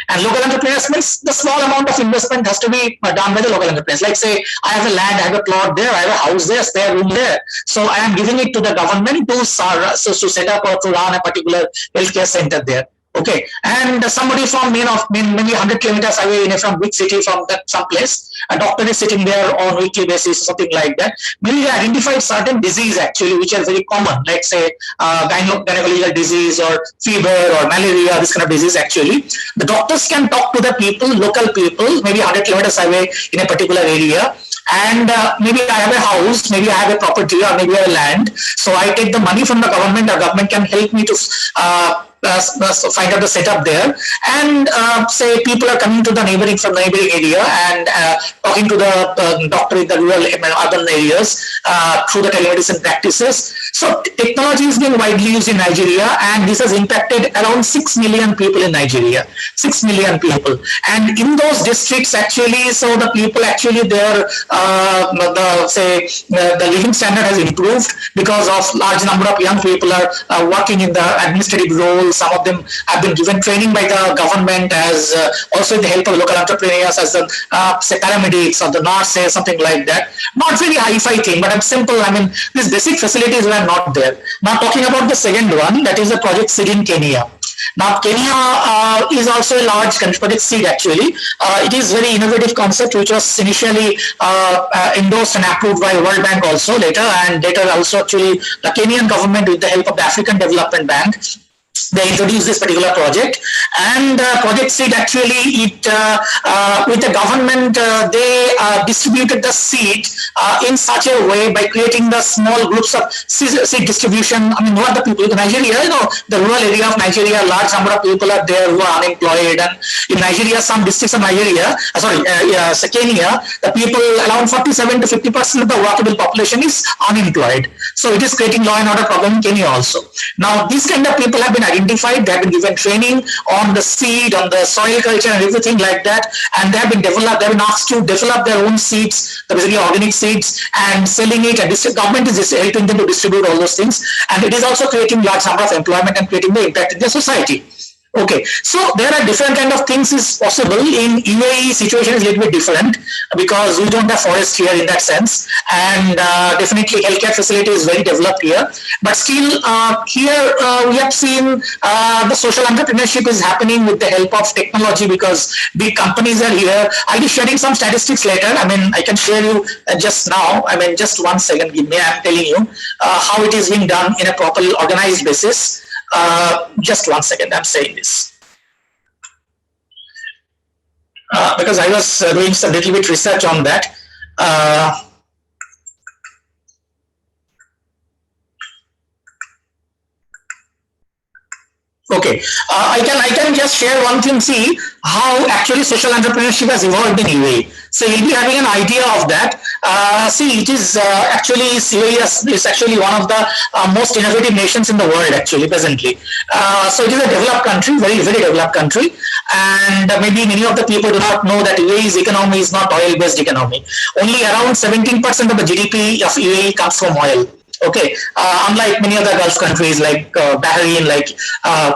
Speaker 9: And local entrepreneurs means the small amount of investment has to be done by the local entrepreneurs. Like say, I have a land, I have a plot there, I have a house there, spare room there. So I am giving it to the government to set up or to run a particular healthcare center there. Okay, and somebody from maybe 100 kilometers away from big city, from that some place, a doctor is sitting there on weekly basis, something like that. Maybe they identified certain disease actually, which are very common, like say gynecological disease or fever or malaria, this kind of disease actually. The doctors can talk to the people, local people, maybe 100 kilometers away in a particular area. And maybe I have a house, maybe I have a property, or maybe I have a land. So I take the money from the government can help me to find out the setup there. And say people are coming to the neighboring area and talking to the doctor in the rural urban areas through the telemedicine practices. So technology is being widely used in Nigeria, and this has impacted around 6 million people in Nigeria. 6 million people. And in those districts actually, so the people actually there, the living standard has improved because of large number of young people are working in the administrative roles. Some of them have been given training by the government, as also with the help of local entrepreneurs, as the say paramedics or the nurses, something like that. Not very hi-fi thing, but simple. I mean, these basic facilities were not there. Now talking about the second one, that is the project SEED in Kenya. Now Kenya is also a large project SEED actually. It is very innovative concept which was initially endorsed and approved by World Bank also later, and later also actually the Kenyan government with the help of the African Development Bank, they introduced this particular project. And project SEED actually, with the government, they distributed the seed in such a way by creating the small groups of seed distribution. I mean, what the people in Nigeria, the rural area of Nigeria, large number of people are there who are unemployed. And in Nigeria, some districts of Nigeria, Kenya, the people around 47 to 50% of the workable population is unemployed. So it is creating law and order problem in Kenya also. Now, these kind of people have been identified, they have been given training on the seed, on the soil culture and everything like that, and they have been asked to develop their own seeds, basically organic seeds, and selling it, and the government is helping them to distribute all those things, and it is also creating large number of employment and creating the impact in the society. Okay, so there are different kind of things is possible. In UAE, situation is a little bit different because we don't have forest here in that sense, and definitely healthcare facility is very developed here. But still, here we have seen the social entrepreneurship is happening with the help of technology because big companies are here. I'll be sharing some statistics later. I mean, I can share you just now. I mean, just 1 second, give me. I'm telling you how it is being done in a properly organized basis. Just 1 second, I'm saying this. Because I was doing some little bit research on that. Okay, I can just share one thing. See how actually social entrepreneurship has evolved in UAE. So you'll be having an idea of that. See, it is actually UAE is actually one of the most innovative nations in the world actually presently. So it is a developed country, very very developed country, and maybe many of the people do not know that UAE's economy is not oil-based economy. Only around 17% of the GDP of UAE comes from oil. Okay, unlike many other Gulf countries like Bahrain, like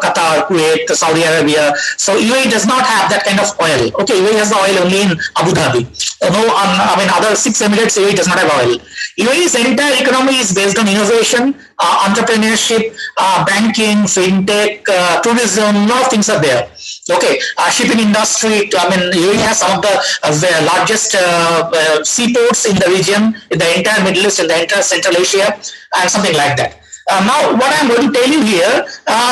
Speaker 9: Qatar, Kuwait, Saudi Arabia. So UAE does not have that kind of oil. Okay, UAE has the oil only in Abu Dhabi. I mean, other 6 Emirates, UAE does not have oil. UAE's entire economy is based on innovation, entrepreneurship, banking, fintech, tourism, a lot of things are there. Okay, shipping industry. I mean, UAE has some of the largest seaports in the region, in the entire Middle East, in the entire Central Asia, and something like that. Now, what I'm going to tell you here,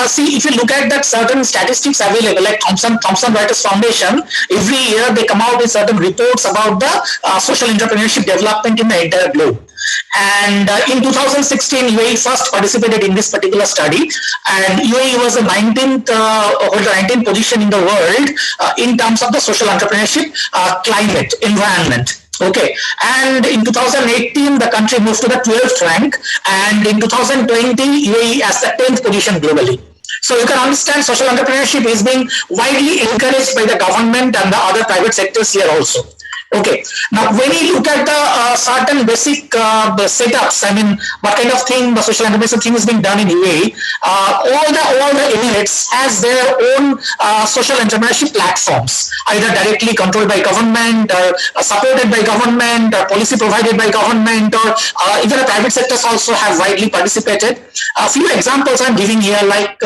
Speaker 9: see, if you look at that certain statistics available, like Thomson Reuters Foundation, every year they come out with certain reports about the social entrepreneurship development in the entire globe. And in 2016, UAE first participated in this particular study, and UAE was the 19th position in the world in terms of the social entrepreneurship, climate, environment. Okay, and in 2018, the country moved to the 12th rank, and in 2020, UAE as the 10th position globally. So you can understand social entrepreneurship is being widely encouraged by the government and the other private sectors here also. Okay, now when you look at the certain basic setups, I mean, what kind of thing the social entrepreneurship thing is being done in UAE, all the Emirates has their own social entrepreneurship platforms, either directly controlled by government or supported by government or policy provided by government, or even the private sectors also have widely participated. A few examples I'm giving here, like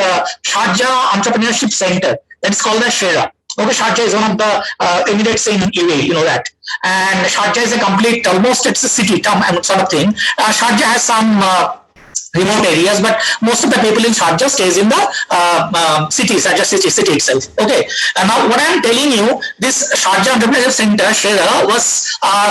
Speaker 9: Sharjah Entrepreneurship Center, that's called the Shera. Okay, Sharjah is one of the Emirates in UAE, you know that. And Sharjah is a complete, almost it's a city sort of thing. Sharjah has some remote areas, but most of the people in Sharjah stays in the Sharjah city itself. Okay, and now what I'm telling you, this Sharjah Entrepreneurship Center, Shera, was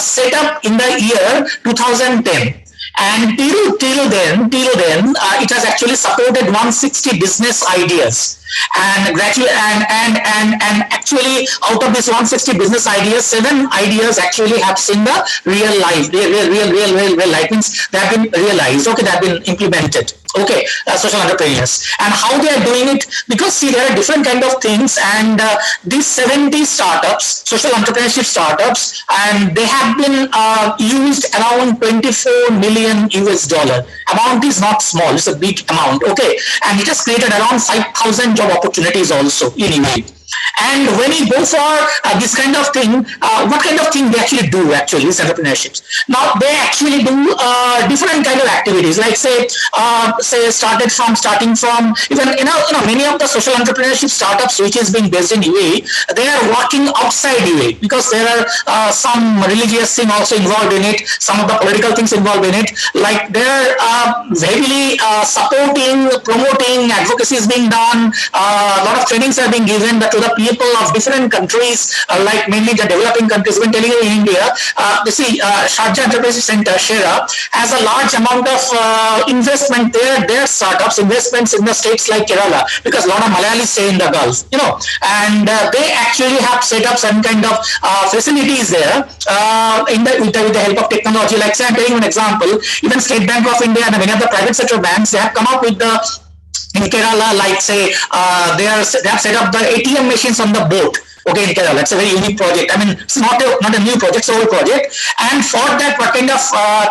Speaker 9: set up in the year 2010. And till then, it has actually supported 160 business ideas. And gradually, and actually, out of this 160 business ideas, 7 ideas actually have seen the real life. Real life means they have been realized. Okay, they have been implemented. Okay, social entrepreneurs, and how they are doing it, because see, there are different kind of things, and these 70 startups, social entrepreneurship startups, and they have been used around 24 million US dollar. Amount is not small; it's a big amount. Okay, and it has created around 5,000 job opportunities also in UAE. And when you go for this kind of thing, what kind of thing they actually do, actually, these entrepreneurships? Now, they actually do different kind of activities, like say starting from, even, many of the social entrepreneurship startups which is being based in UAE, they are working outside UAE, because there are some religious thing also involved in it, some of the political things involved in it, like they're heavily supporting, promoting, advocacy is being done, a lot of trainings are being given to the people of different countries, like mainly the developing countries. When telling you in India, you see, Sharjah Entrepreneurship Center, Shera, has a large amount of investment there. Their startups, investments in the states like Kerala, because a lot of Malayalis stay in the Gulf, and they actually have set up some kind of facilities there with the help of technology. Like, say, I'm telling you an example, even State Bank of India and many of the private sector banks, they have come up with in Kerala, like say, they have set up the ATM machines on the boat. Okay, in Kerala, that's a very unique project. I mean, it's not a new project, it's an old project. And for that, what kind of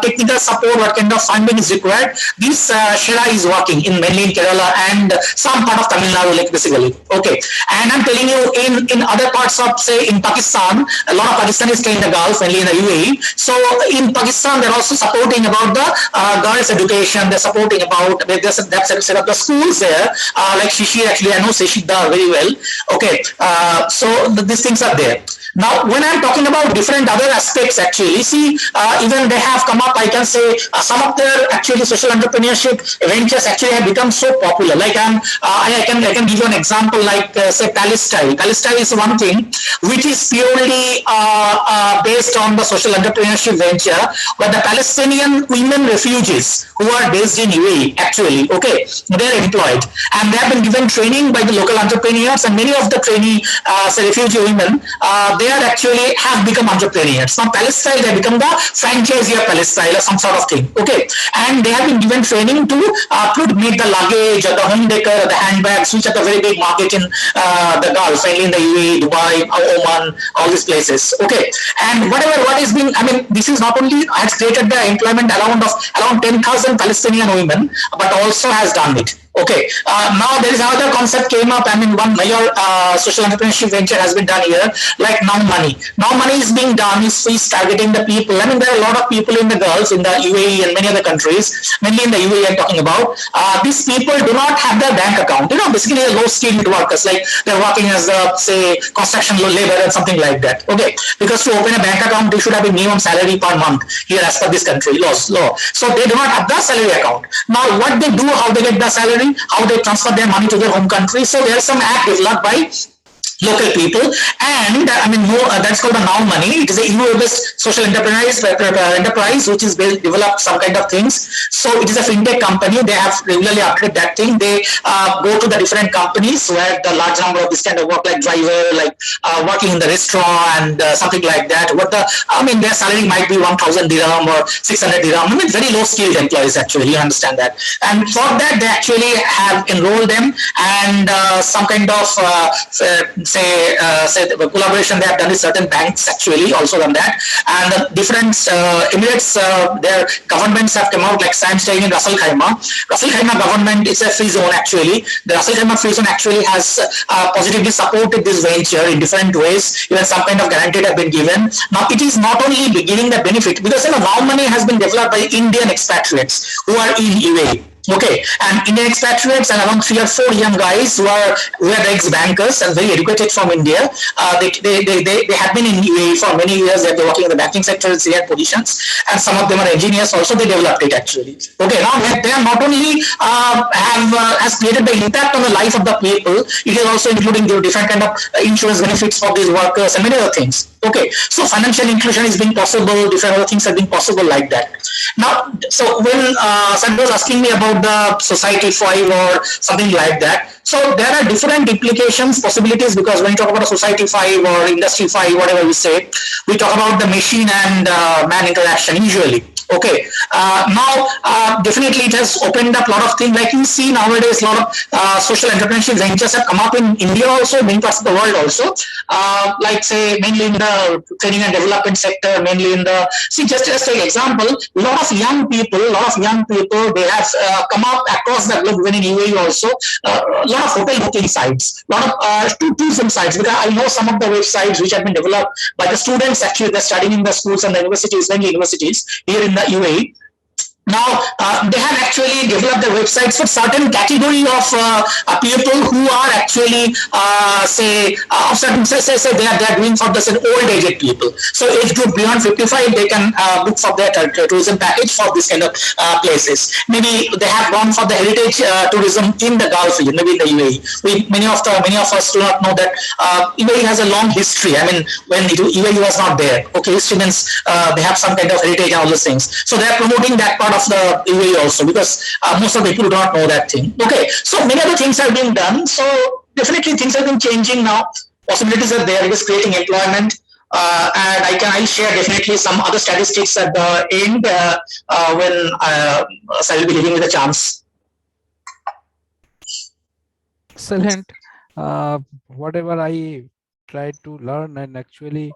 Speaker 9: technical support, what kind of funding is required? This Shera is working mainly in Kerala and some part of Tamil Nadu, like basically. Okay, and I'm telling you, in other parts of, say, in Pakistan, a lot of Pakistanis stay in the Gulf, mainly in the UAE. So in Pakistan, they're also supporting about the girls' education. They're supporting about, they've set up the schools there, like Shishir, actually, I know Shishida very well. Okay, so these things are there. Now, when I'm talking about different other aspects, actually, see, even they have come up, I can say, some of their actually social entrepreneurship ventures actually have become so popular. Like I can give you an example, like say Palestine. Palestine is one thing which is purely based on the social entrepreneurship venture, but the Palestinian women refugees who are based in UAE, actually, okay, they're employed, and they have been given training by the local entrepreneurs, and many of the trainee refugee women, they are actually have become entrepreneurs. Now, Palestine, they become the franchisee of Palestine or some sort of thing. Okay, and they have been given training to make the luggage or the home decor or the handbags, which are the very big market in the Gulf, mainly in the UAE, Dubai, Oman, all these places. Okay, and what is being, I mean, this is not only has created the employment around 10,000 Palestinian women, but also has done it. Okay, now there is another concept came up. I mean, one major social entrepreneurship venture has been done here, like Now Money. Now Money is being done, is targeting the people. I mean, there are a lot of people in the Gulf, in the UAE and many other countries, mainly in the UAE I'm talking about. These people do not have their bank account. Basically low-skilled workers, like they're working as, say, construction labor and something like that. Okay, because to open a bank account, they should have a minimum salary per month here as per this country law. So they do not have the salary account. Now, what they do, how they get the salary? again, how they transfer their money to their home country. So there are some app developed by local people, and that's called the Now Money. It is a EU-based social enterprise which is developed some kind of things. So it is a fintech company. They have regularly updated that thing. They go to the different companies where the large number of this kind of work, like driver, like working in the restaurant and something like that. Their salary might be 1,000 dirham or 600 dirham. Very low skilled employees actually. You understand that? And for that they actually have enrolled them, and some kind of say the collaboration they have done with certain banks actually also done that. And the different Emirates, their governments have come out, like I'm staying in Ras Al Khaimah. Ras Al Khaimah government is a free zone actually. The Ras Al Khaimah free zone actually has positively supported this venture in different ways. Even some kind of guarantee have been given. Now it is not only giving the benefit, because Now Money has been developed by Indian expatriates who are in UAE. Okay, and Indian expatriates and around 3 or 4 young guys who are ex-bankers and very educated from India. They have been in UAE for many years. They've been working in the banking sector in senior positions, and some of them are engineers also. They developed it actually. Okay, now they are not only has created the impact on the life of the people, it is also including the different kind of insurance benefits for these workers and many other things. Okay, so financial inclusion is being possible, different other things have been possible like that. Now, so when Sandra was asking me about the Society 5 or something like that, so there are different implications, possibilities, because when you talk about a Society 5 or Industry 5, whatever we say, we talk about the machine and man interaction usually. Okay, now definitely it has opened up a lot of things. Like you see nowadays, a lot of social entrepreneurship ventures have come up in India also, many parts of the world also. Like say mainly in the training and development sector, mainly in the just take example, a lot of young people, they have come up across the globe, even in UAE also. A lot of hotel booking sites, a lot of tourism sites. Because I know some of the websites which have been developed by the students actually. They're studying in the schools and the universities, mainly universities here in the UAE. Now, they have actually developed the websites for certain category of people who are actually, say they are doing for the old aged people. So age group beyond 55, they can book for their tourism package for this kind of places. Maybe they have gone for the heritage tourism in the Gulf region, maybe in the UAE. Many of us do not know that UAE has a long history. When UAE was not there, okay, history means they have some kind of heritage and all those things. So they are promoting that part of the UAE also, because most of the people do not know that thing. Okay, so many other things are being done. So definitely things have been changing now. Possibilities are there. It is creating employment. And I'll share definitely some other statistics at the end when I will be giving you the chance.
Speaker 8: Excellent. Whatever I tried to learn and actually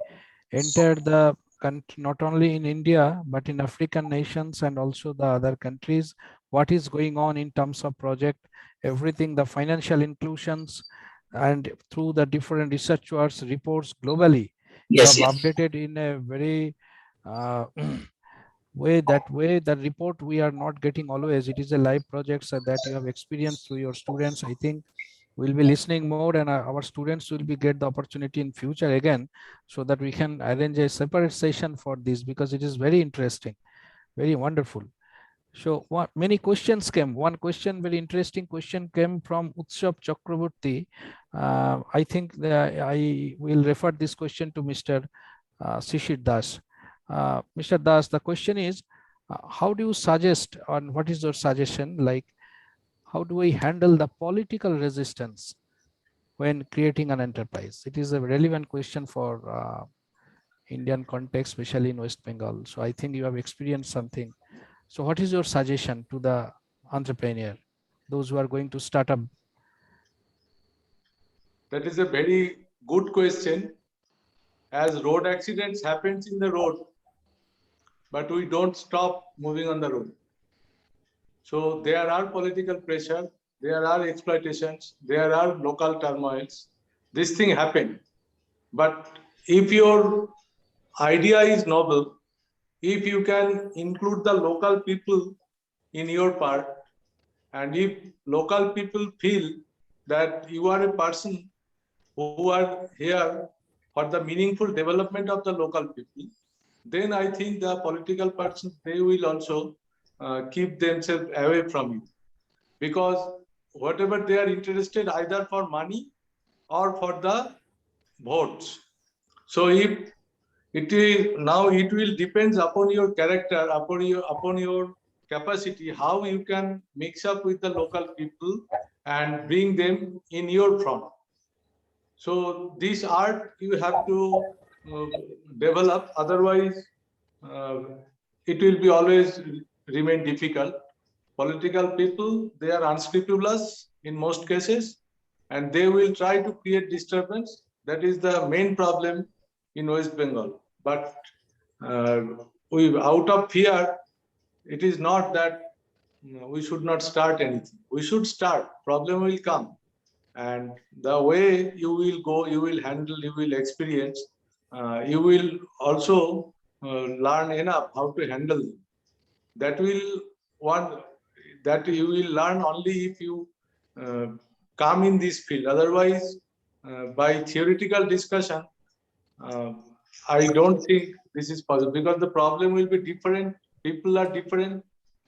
Speaker 8: entered the country, not only in India, but in African nations and also the other countries, what is going on in terms of project, everything, the financial inclusions, and through the different researchers' reports globally,
Speaker 9: yes,
Speaker 8: you have updated in a very way that report we are not getting always. It is a live project that you have experienced through your students. I think we'll be listening more, and our students will be get the opportunity in future again, so that we can arrange a separate session for this, because it is very interesting, very wonderful. So many questions came. One question, very interesting question, came from Utsav Chakraborty. I think that I will refer this question to Mr. Shishir Das. Mr. Das, the question is, how do you suggest, and what is your suggestion, like how do we handle the political resistance when creating an enterprise? It is a relevant question for Indian context, especially in West Bengal. So I think you have experienced something. So what is your suggestion to the entrepreneur, those who are going to start up?
Speaker 12: That is a very good question. As road accidents happens in the road, but we don't stop moving on the road. So there are political pressure, there are exploitations, there are local turmoils. This thing happened. But if your idea is noble, if you can include the local people in your part, and if local people feel that you are a person who are here for the meaningful development of the local people, then I think the political persons, they will also keep themselves away from you. Because whatever they are interested, either for money or for the votes. So if it is now, it will depends upon your character, upon your capacity, how you can mix up with the local people and bring them in your front. So this art you have to develop, otherwise it will be always remain difficult. Political people, they are unscrupulous in most cases, and they will try to create disturbance. That is the main problem in West Bengal. But out of fear, it is not that we should not start anything. We should start. Problem will come, and the way you will go, you will handle, you will experience, you will also learn enough how to handle them. That will one that you will learn only if you come in this field. Otherwise, by theoretical discussion, I don't think this is possible, because the problem will be different. People are different.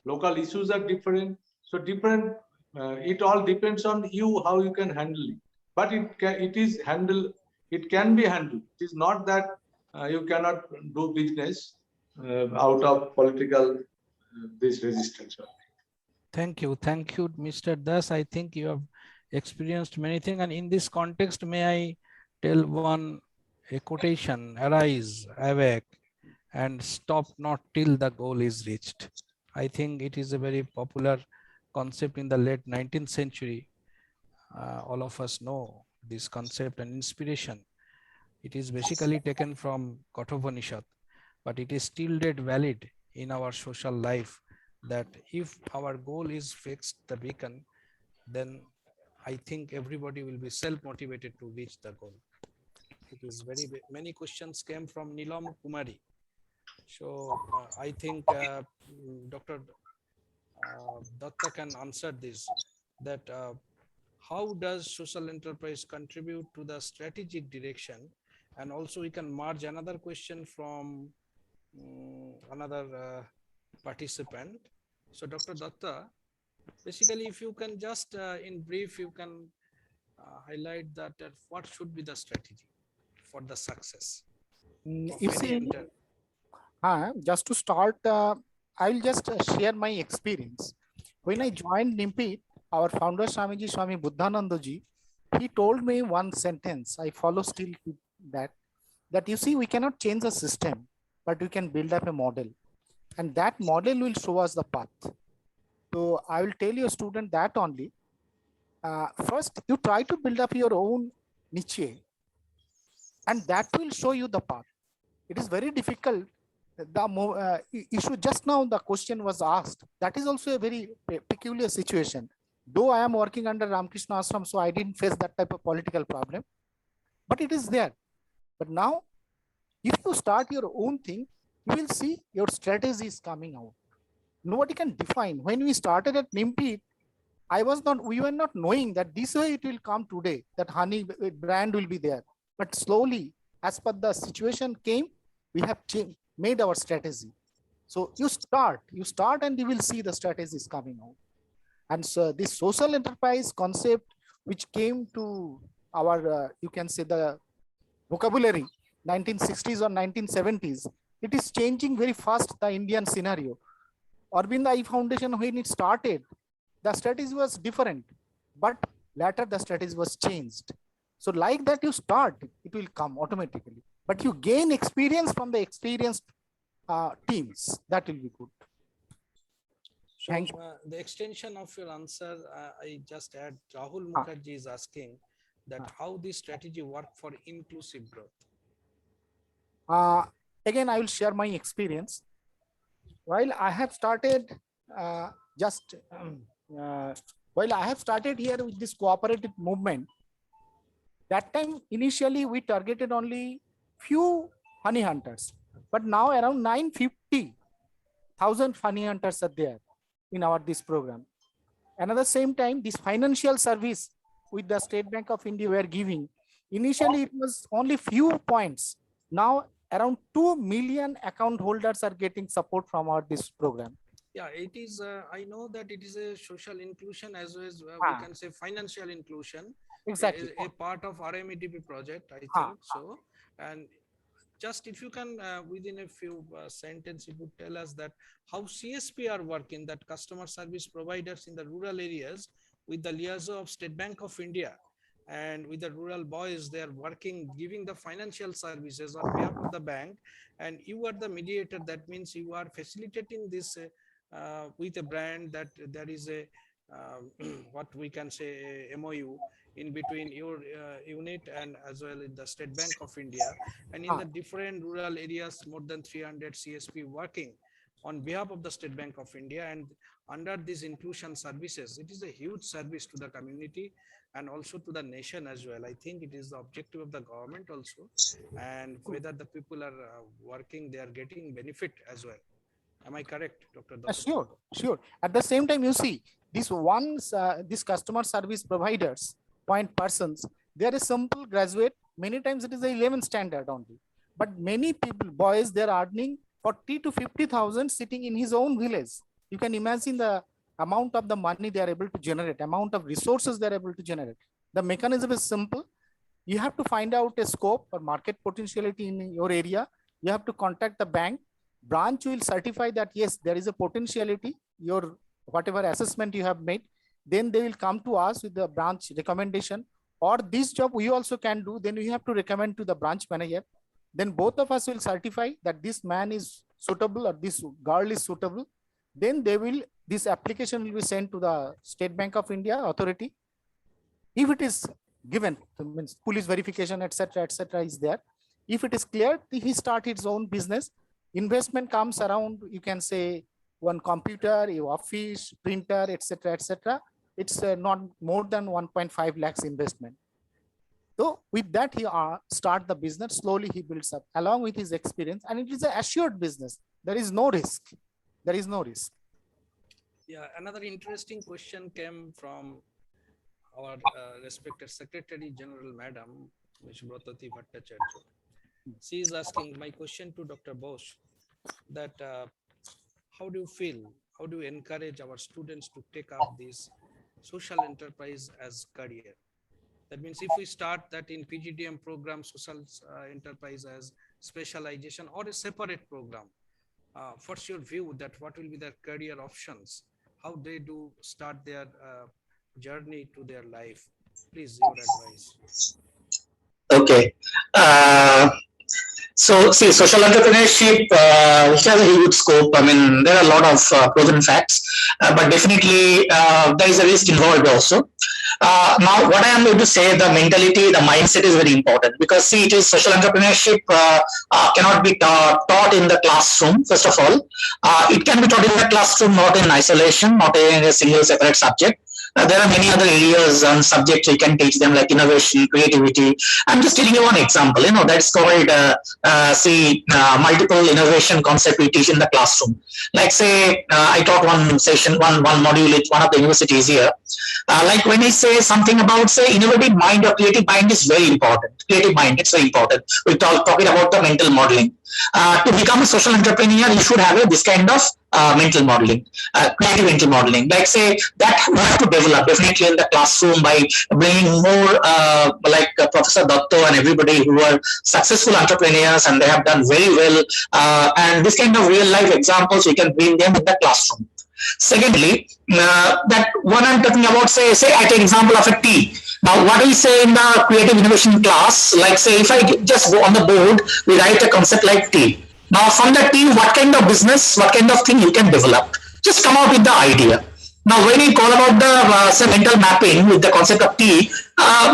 Speaker 12: Local issues are different. So different. It all depends on you how you can handle it. But it is handled. It can be handled. It is not that you cannot do business out of political this resistance.
Speaker 8: Thank you, Mr. Das. I think you have experienced many things, and in this context, may I tell a quotation: "Arise, awake, and stop not till the goal is reached." I think it is a very popular concept in the late 19th century. All of us know this concept and inspiration. It is basically taken from Kathopanishad, but it is still yet valid in our social life, that if our goal is fixed, the beacon, then I think everybody will be self-motivated to reach the goal. It is many questions came from Nilam Kumari. So I think Dr. Datta can answer this, that how does social enterprise contribute to the strategic direction? And also we can merge another question from another participant. So Dr. Datta, basically if you can just in brief, you can highlight that what should be the strategy for the success?
Speaker 11: Just to start, I will just share my experience. When I joined NIMPIT, our founder Swamiji Swami Buddhanandaji, he told me one sentence. I follow still that you see, we cannot change the system, but we can build up a model, and that model will show us the path. So I will tell you, student, that only. First, you try to build up your own niche, and that will show you the path. It is very difficult. The issue just now, the question was asked. That is also a very peculiar situation. Though I am working under Ramakrishna Ashram, so I didn't face that type of political problem, but it is there. But now, if you start your own thing, you will see your strategy is coming out. Nobody can define. When we started at NIMPIT, we were not knowing that this way it will come today, that honey brand will be there. But slowly, as per the situation came, we have made our strategy. So you start and you will see the strategies coming out. And so this social enterprise concept, which came to our, you can say, the vocabulary, 1960s or 1970s, it is changing very fast, the Indian scenario. Aurobindo Eye Foundation, when it started, the strategy was different, but later the strategy was changed. So like that, you start, it will come automatically, but you gain experience from the experienced teams. That will be good.
Speaker 8: So the extension of your answer, I just add, Rahul Mukherjee is asking that how this strategy work for inclusive growth.
Speaker 11: Again, I will share my experience. While I have started here with this cooperative movement, that time initially we targeted only few honey hunters, but now around 950,000 honey hunters are there in this program. Another same time, this financial service with the State Bank of India were giving. Initially, it was only few points. Now around 2 million account holders are getting support from this program.
Speaker 8: Yeah, it is. I know that it is a social inclusion as well as we
Speaker 11: Ah,
Speaker 8: can say financial inclusion,
Speaker 11: exactly.
Speaker 8: a part of RMEDP project, I
Speaker 11: Ah,
Speaker 8: think so. And just if you can, within a few sentences, you could tell us that how CSP are working, that customer service providers in the rural areas with the liaison of State Bank of India and with the rural boys, they are working, giving the financial services on behalf of the bank, and you are the mediator. That means you are facilitating this with a brand that there is a what we can say a MOU in between your unit and as well in the State Bank of India, and in
Speaker 11: ah,
Speaker 8: the different rural areas more than 300 CSP working on behalf of the State Bank of India. And under these inclusion services, it is a huge service to the community and also to the nation as well. I think it is the objective of the government also, and whether the people are working, they are getting benefit as well. Am I correct, Dr. Daw?
Speaker 11: sure, sure. At the same time, you see, these customer service providers, point persons, they are a simple graduate. Many times it is a 11th standard only. But many people, boys, they are earning 40 to 50,000 sitting in his own village. You can imagine the amount of the money they are able to generate, amount of resources they are able to generate. The mechanism is simple. You have to find out a scope or market potentiality in your area. You have to contact the bank. Branch will certify that yes, there is a potentiality, your whatever assessment you have made, then they will come to us with the branch recommendation, or this job we also can do, then we have to recommend to the branch manager. Then both of us will certify that this man is suitable or this girl is suitable. Then this application will be sent to the State Bank of India authority. If it is given, means police verification, etc., is there. If it is clear, he start his own business. Investment comes around, you can say, one computer, your office, printer, etc. It's not more than 1.5 lakhs investment. So with that, he start the business. Slowly he builds up along with his experience, and it is an assured business. There is no risk. There is no risk.
Speaker 8: Yeah, another interesting question came from our respected Secretary General, Madam Ms. Bratati Bhattacharya. She is asking my question to Dr. Bose, that how do you feel, how do you encourage our students to take up this social enterprise as career? That means if we start that in PGDM program, social enterprise as specialization or a separate program, what's your view that what will be their career options? How they do start their journey to their life? Please, your advice.
Speaker 9: Okay. So, see, social entrepreneurship, which has a huge scope. I mean, there are a lot of proven facts, but definitely there is a risk involved also. Now, what I am going to say, the mentality, the mindset is very important, because see, it is social entrepreneurship cannot be taught in the classroom. First of all, it can be taught in the classroom, not in isolation, not in a single separate subject. There are many other areas and subjects you can teach them, like innovation, creativity. I'm just telling you one example. That's called multiple innovation concept we teach in the classroom. Like say, I taught one session, one module at one of the universities here. Like when I say something about say innovative mind or creative mind is very important. Creative mind, it's very important. We're talking about the mental modeling. To become a social entrepreneur, you should have this kind of mental modeling, creative mental modeling. Like say that we have to develop definitely in the classroom by bringing more like Professor Datto and everybody who are successful entrepreneurs and they have done very well. And this kind of real life examples, we can bring them in the classroom. Secondly, that one I'm talking about, say I take example of a tea. Now, what we say in the creative innovation class, like say if I just go on the board, we write a concept like tea. Now, from the tea, what kind of business, what kind of thing you can develop? Just come out with the idea. Now, when we call about the say mental mapping with the concept of tea,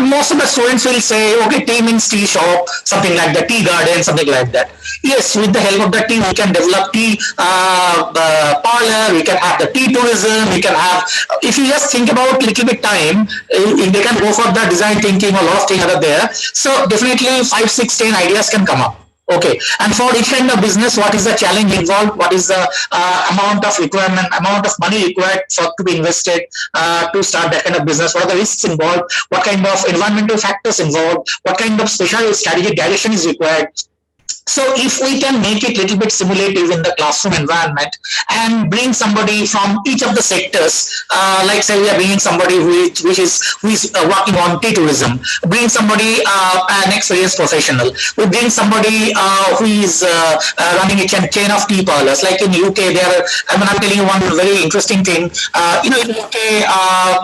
Speaker 9: most of the students will say, okay, tea means tea shop, something like the tea garden, something like that. Yes, with the help of the tea, we can develop tea parlor, we can have the tea tourism, we can have, if you just think about little bit time, they can go for the design thinking, a lot of things are there. So definitely 5, 6, 10 ideas can come up. Okay, and for each kind of business, what is the challenge involved? What is the amount of requirement, amount of money required to be invested to start that kind of business? What are the risks involved? What kind of environmental factors involved? What kind of special strategic direction is required? So if we can make it a little bit simulative in the classroom environment and bring somebody from each of the sectors, like say we are bringing somebody who is working on tea tourism, bring somebody an experienced professional, we bring somebody who is running a chain of tea parlors. Like in UK, there. I'm telling you one very interesting thing. In UK,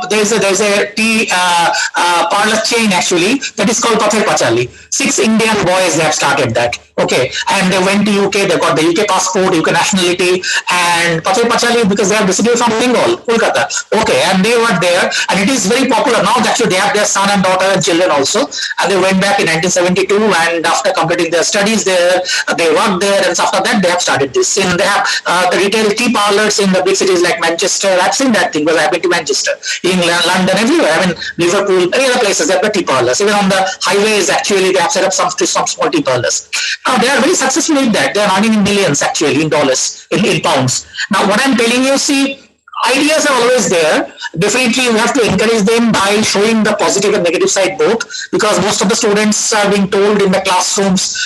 Speaker 9: there's a tea parlor chain actually that is called Pathay Pachali. 6 Indian boys they have started that. Okay, and they went to UK, they got the UK passport, UK nationality, and Pathay Pachali, because they are basically from Bengal, Kolkata. Okay, and they were there, and it is very popular now. Actually, they have their son and daughter and children also, and they went back in 1972, and after completing their studies there, they worked there, and after that they have started this. And they have the retail tea parlors in the big cities like Manchester. I've seen that thing because I've been to Manchester, England, London, everywhere. I mean, Liverpool, many other places. They've got tea parlors. Even on the highways, actually, they have set up some small tea parlors. Now, they are very successful in that. They are earning in millions, actually, in dollars, in pounds. Now, what I'm telling you, see, ideas are always there. Definitely, we have to encourage them by showing the positive and negative side both, because most of the students are being told in the classrooms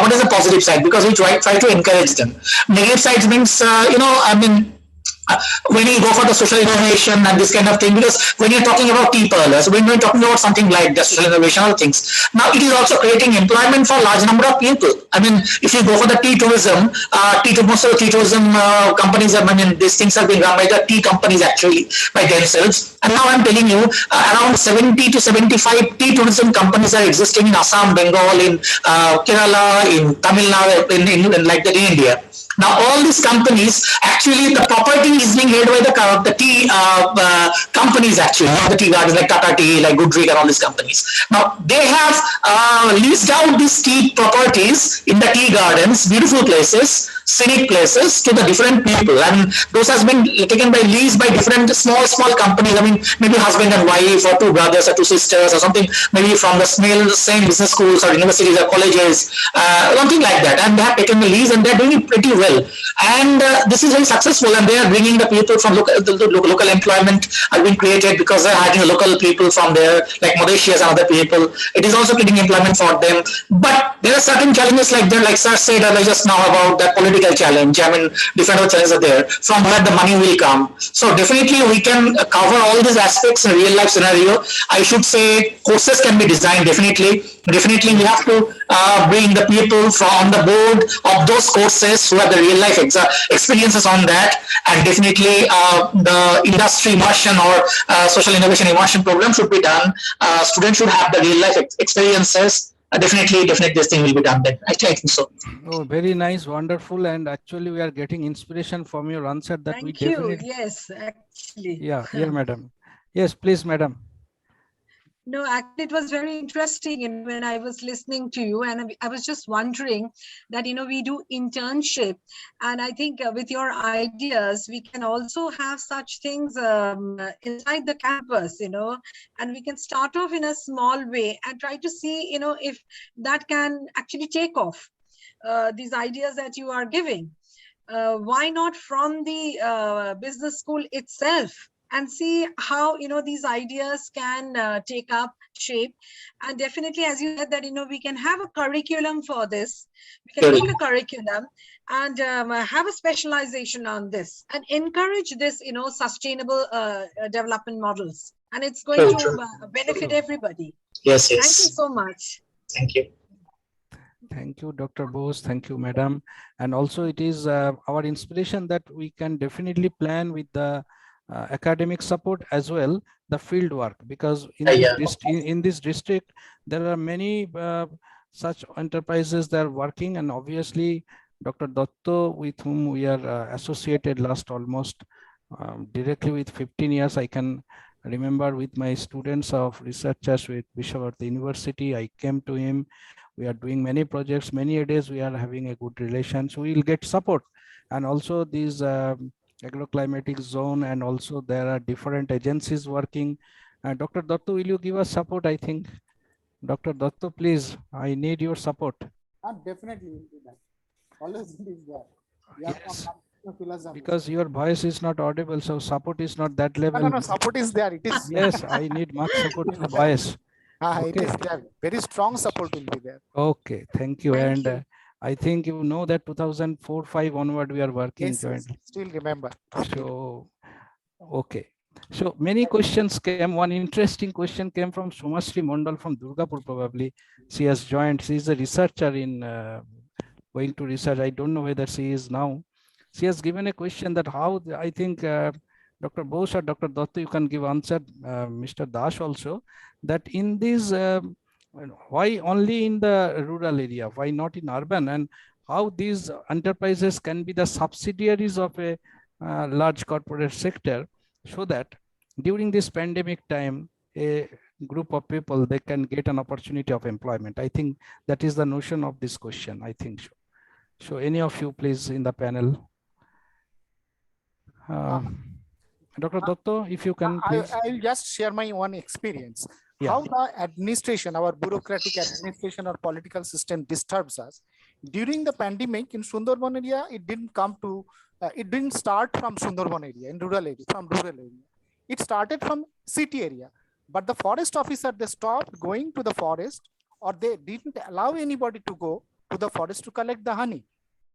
Speaker 9: what is the positive side, because we try to encourage them. Negative sides means, when you go for the social innovation and this kind of thing, because when you're talking about tea parlors, when you're talking about something like the social innovation or things, now it is also creating employment for a large number of people. I mean, if you go for the tea tourism, most of the tea tourism companies, these things are being run by the tea companies actually, by themselves. And now I'm telling you, around 70 to 75 tea tourism companies are existing in Assam, Bengal, in Kerala, in Tamil Nadu, in like that in India. Now, all these companies, actually, the property is being held by the tea companies, actually, not the tea gardens like Tata Tea, like Goodread, and all these companies. Now, they have leased out these tea properties in the tea gardens, beautiful places, scenic places, to the different people. And those has been taken by lease by different small companies. I mean, maybe husband and wife, or 2 brothers or 2 sisters, or something, maybe from the same business schools or universities or colleges, something like that. And they have taken the lease, and they're doing it pretty well. And this is very successful, and they are bringing the people from local employment are being created, because they're hiring local people from there, like Mauritius and other people. It is also creating employment for them. But there are certain challenges like that, like Sir said just now about that political challenge. I mean, different challenges are there, from where the money will come. So definitely we can cover all these aspects in a real life scenario. I should say courses can be designed, definitely we have to bring the people from the board of those courses who have the real life experiences on that, and definitely the industry immersion or social innovation immersion program should be done. Students should have the real life experiences. Definitely this thing will be done then. Actually, I think so.
Speaker 8: Oh, very nice, wonderful, and actually we are getting inspiration from your answer that
Speaker 7: Thank you. Yes, actually.
Speaker 8: Yeah, madam. Yes, please, madam.
Speaker 7: No, actually, it was very interesting when I was listening to you, and I was just wondering that, we do internship, and I think with your ideas, we can also have such things inside the campus, and we can start off in a small way and try to see, if that can actually take off, these ideas that you are giving. Why not from the business school itself? And see how these ideas can take up shape. And definitely, as you said, that we can have a curriculum for this. We can make a curriculum and have a specialization on this, and encourage this sustainable development models, and it's going to benefit everybody.
Speaker 9: Yes.
Speaker 7: Thank you so much.
Speaker 9: Thank you.
Speaker 8: Thank you, Dr. Bose. Thank you, madam. And also, it is our inspiration that we can definitely plan with the academic support as well, the field work, because in this district there are many such enterprises that are working, and obviously Dr. Datto, with whom we are associated last almost directly with 15 years, I can remember with my students of researchers with Vishavarthi University, I came to him. We are doing many projects, many days we are having a good relation, so we will get support. And also these agroclimatic zone, and also there are different agencies working. Dr. Datto, will you give us support? I think, Dr. Datto, please, I need your support.
Speaker 11: Definitely will do that. Always is there.
Speaker 8: Yes. Because your voice is not audible, so support is not that level.
Speaker 11: No, support is there. It is.
Speaker 8: Yes, I need much support to voice.
Speaker 11: Okay. It is there. Very strong support will be there.
Speaker 8: Okay, thank you. I think you know that 2004-5 onward we are working
Speaker 11: Yes,
Speaker 8: jointly.
Speaker 11: still remember.
Speaker 8: So, okay. So many questions came. One interesting question came from Somashri Mondal from Durgapur probably. She has joined. She is a researcher in going to research. I don't know whether she is now. She has given a question that how I think Dr. Bose or Dr. Datta, you can give answer, Mr. Dash also, that in this, why only in the rural area, why not in urban, and how these enterprises can be the subsidiaries of a large corporate sector, so that during this pandemic time, a group of people, they can get an opportunity of employment. I think that is the notion of this question, I think so. So any of you please in the panel. Dr. Datta, if you can please.
Speaker 11: I'll just share my one experience.
Speaker 8: Yeah.
Speaker 11: How the administration, our bureaucratic administration or political system disturbs us. During the pandemic in Sundarban area, it didn't come to, it didn't start from Sundarban area, in rural area, from rural area. It started from city area. But the forest officer, they stopped going to the forest, or they didn't allow anybody to go to the forest to collect the honey.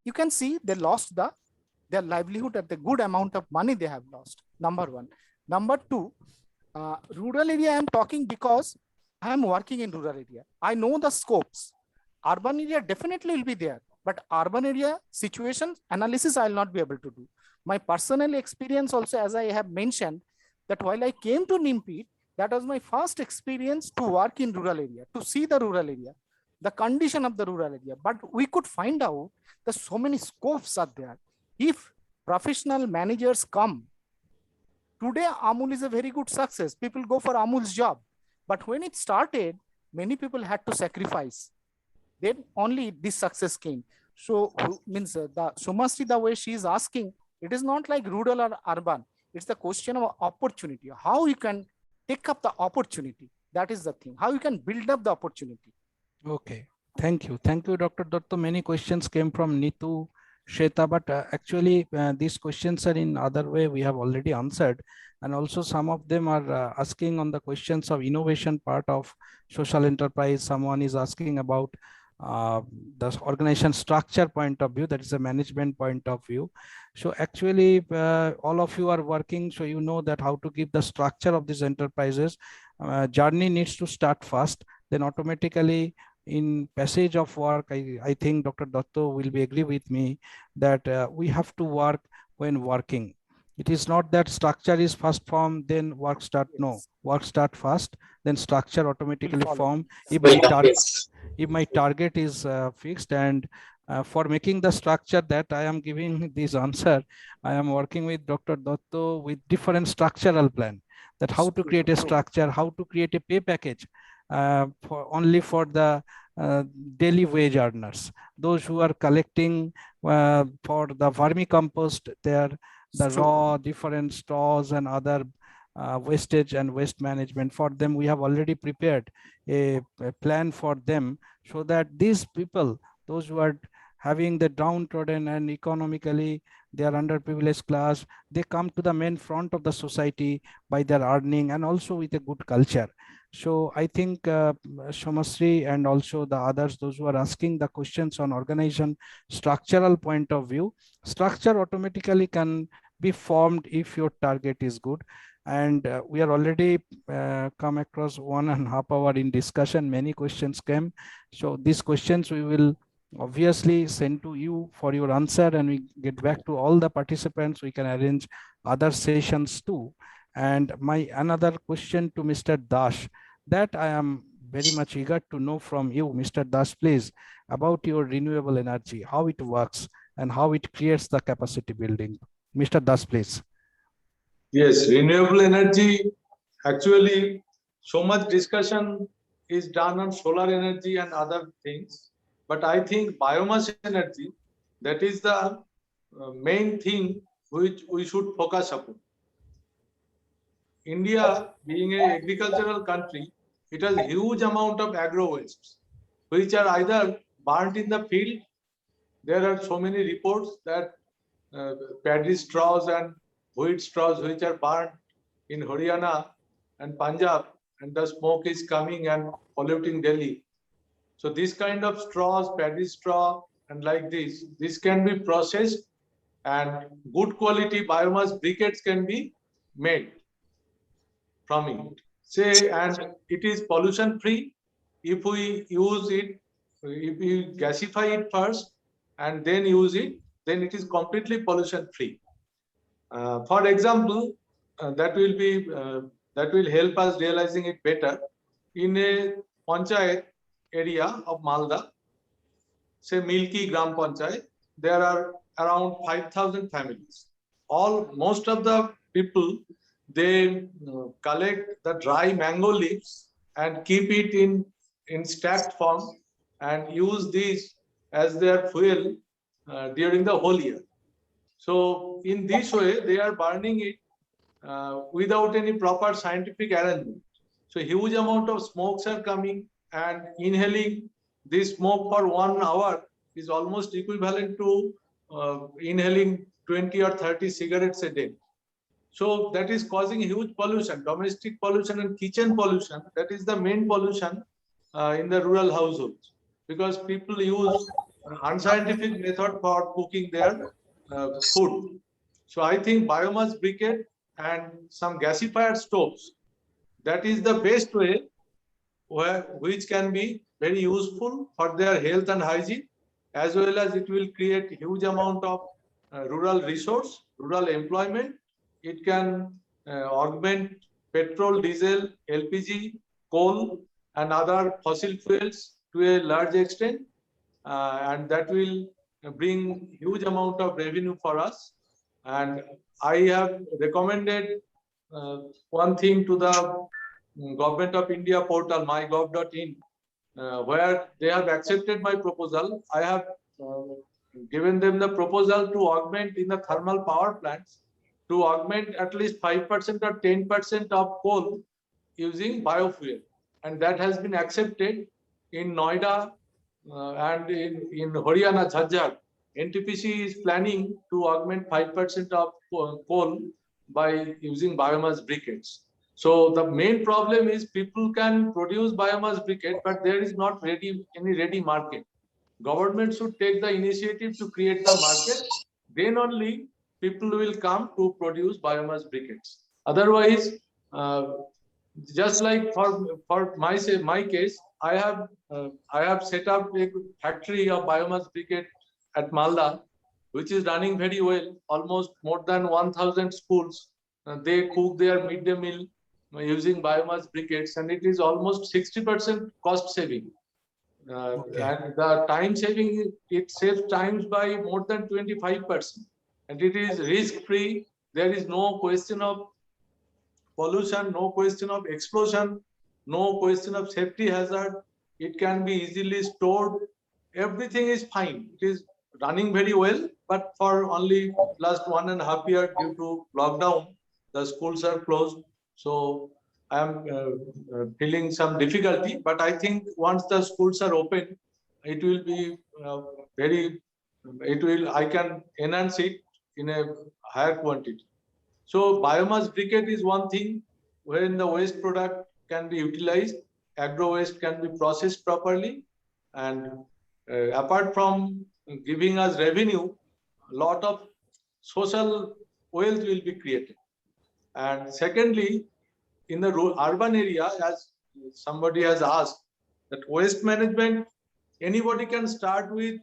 Speaker 11: You can see they lost their livelihood at the good amount of money they have lost. Number one. Number two, rural area I'm talking because I am working in rural area. I know the scopes. Urban area definitely will be there, but urban area situation analysis I will not be able to do. My personal experience also, as I have mentioned, that while I came to NIMPIT, that was my first experience to work in rural area, to see the rural area, the condition of the rural area. But we could find out that so many scopes are there. If professional managers come, today Amul is a very good success. People go for Amul's job. But when it started, many people had to sacrifice. Then only this success came. So means the Sumasti, the way she is asking, it is not like rural or urban. It's the question of opportunity. How you can take up the opportunity. That is the thing. How you can build up the opportunity.
Speaker 8: Okay. Thank you. Thank you, Dr. Datta. Many questions came from Nitu, Shweta, but actually these questions are in other way we have already answered. And also some of them are asking on the questions of innovation part of social enterprise. Someone is asking about the organization structure point of view, that is a management point of view. So actually all of you are working, so you know that how to give the structure of these enterprises. Journey needs to start fast, then automatically in passage of work, I think Dr. Datta will be agree with me that we have to work when working. It is not that structure is first formed, then work start. No, work start first, then structure automatically form. If my target is fixed, and for making the structure that I am giving this answer, I am working with Dr. Datta with different structural plan, that how to create a structure, how to create a pay package only for the daily wage earners, those who are collecting for the vermicompost, the raw different straws and other wastage and waste management. For them, we have already prepared a plan for them, so that these people, those who are having the downtrodden and economically they are underprivileged class, they come to the main front of the society by their earning and also with a good culture. So I think Shomasri and also the others, those who are asking the questions on organization structural point of view, structure automatically can be formed if your target is good. And we are already come across 1.5 hours in discussion. Many questions came. So these questions we will obviously send to you for your answer, and we get back to all the participants. We can arrange other sessions too. And my another question to Mr. Dash, that I am very much eager to know from you, Mr. Dash, please, about your renewable energy, how it works and how it creates the capacity building. Mr. Dash, please.
Speaker 12: Yes, renewable energy, actually, so much discussion is done on solar energy and other things. But I think biomass energy, that is the main thing which we should focus upon. India, being an agricultural country, it has a huge amount of agro wastes, which are either burnt in the field. There are so many reports that paddy straws and wheat straws which are burnt in Haryana and Punjab, and the smoke is coming and polluting Delhi. So this kind of straws, paddy straw and like this can be processed and good quality biomass briquettes can be made from it. Say, and it is pollution free if we use it, if we gasify it first and then use it, then it is completely pollution free. For example, that will help us realizing it better. In a panchayat area of Malda, say Milki Gram Panchayat, there are around 5,000 families. Most of the people, they collect the dry mango leaves and keep it in stacked form and use these as their fuel during the whole year. So in this way, they are burning it without any proper scientific arrangement. So huge amount of smokes are coming, and inhaling this smoke for 1 hour is almost equivalent to inhaling 20 or 30 cigarettes a day. So that is causing huge pollution, domestic pollution and kitchen pollution. That is the main pollution in the rural households, because people use unscientific method for cooking their food. So I think biomass briquette and some gasifier stoves, that is the best way which can be very useful for their health and hygiene, as well as it will create huge amount of rural resource, rural employment. It can augment petrol, diesel, LPG, coal, and other fossil fuels to a large extent, and that will bring huge amount of revenue for us. And I have recommended one thing to the Government of India portal, mygov.in, where they have accepted my proposal. I have given them the proposal to augment in the thermal power plants, to augment at least 5% or 10% of coal using biofuel. And that has been accepted in Noida and in Haryana, Jhajjar. NTPC is planning to augment 5% of coal by using biomass briquettes. So the main problem is people can produce biomass briquette, but there is not any ready market. Government should take the initiative to create the market. Then only people will come to produce biomass briquettes. Otherwise, just like for my case, I have set up a factory of biomass briquette at Malda, which is running very well. Almost more than 1,000 schools, they cook their midday meal using biomass briquettes, and it is almost 60% cost saving. And the time saving, it saves times by more than 25%. And it is risk free. There is no question of pollution, no question of explosion, no question of safety hazard. It can be easily stored. Everything is fine. It is running very well, but for only last 1.5 years due to lockdown, the schools are closed. So I am feeling some difficulty, but I think once the schools are open, it will be I can enhance it in a higher quantity. So biomass briquette is one thing wherein the waste product can be utilized, agro waste can be processed properly, and apart from giving us revenue, a lot of social wealth will be created. And secondly, in the urban area, as somebody has asked, that waste management, anybody can start with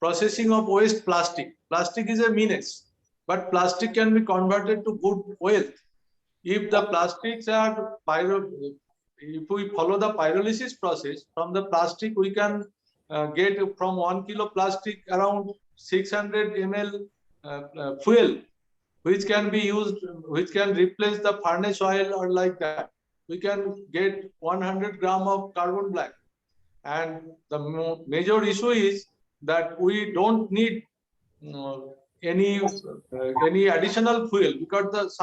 Speaker 12: processing of waste plastic. Plastic is a menace, but plastic can be converted to good wealth. If the plastics are if we follow the pyrolysis process, from the plastic we can get from 1 kilo plastic around 600 ml fuel, which can be used, which can replace the furnace oil or like that. We can get 100 gram of carbon black. And the major issue is that we don't need any additional fuel, because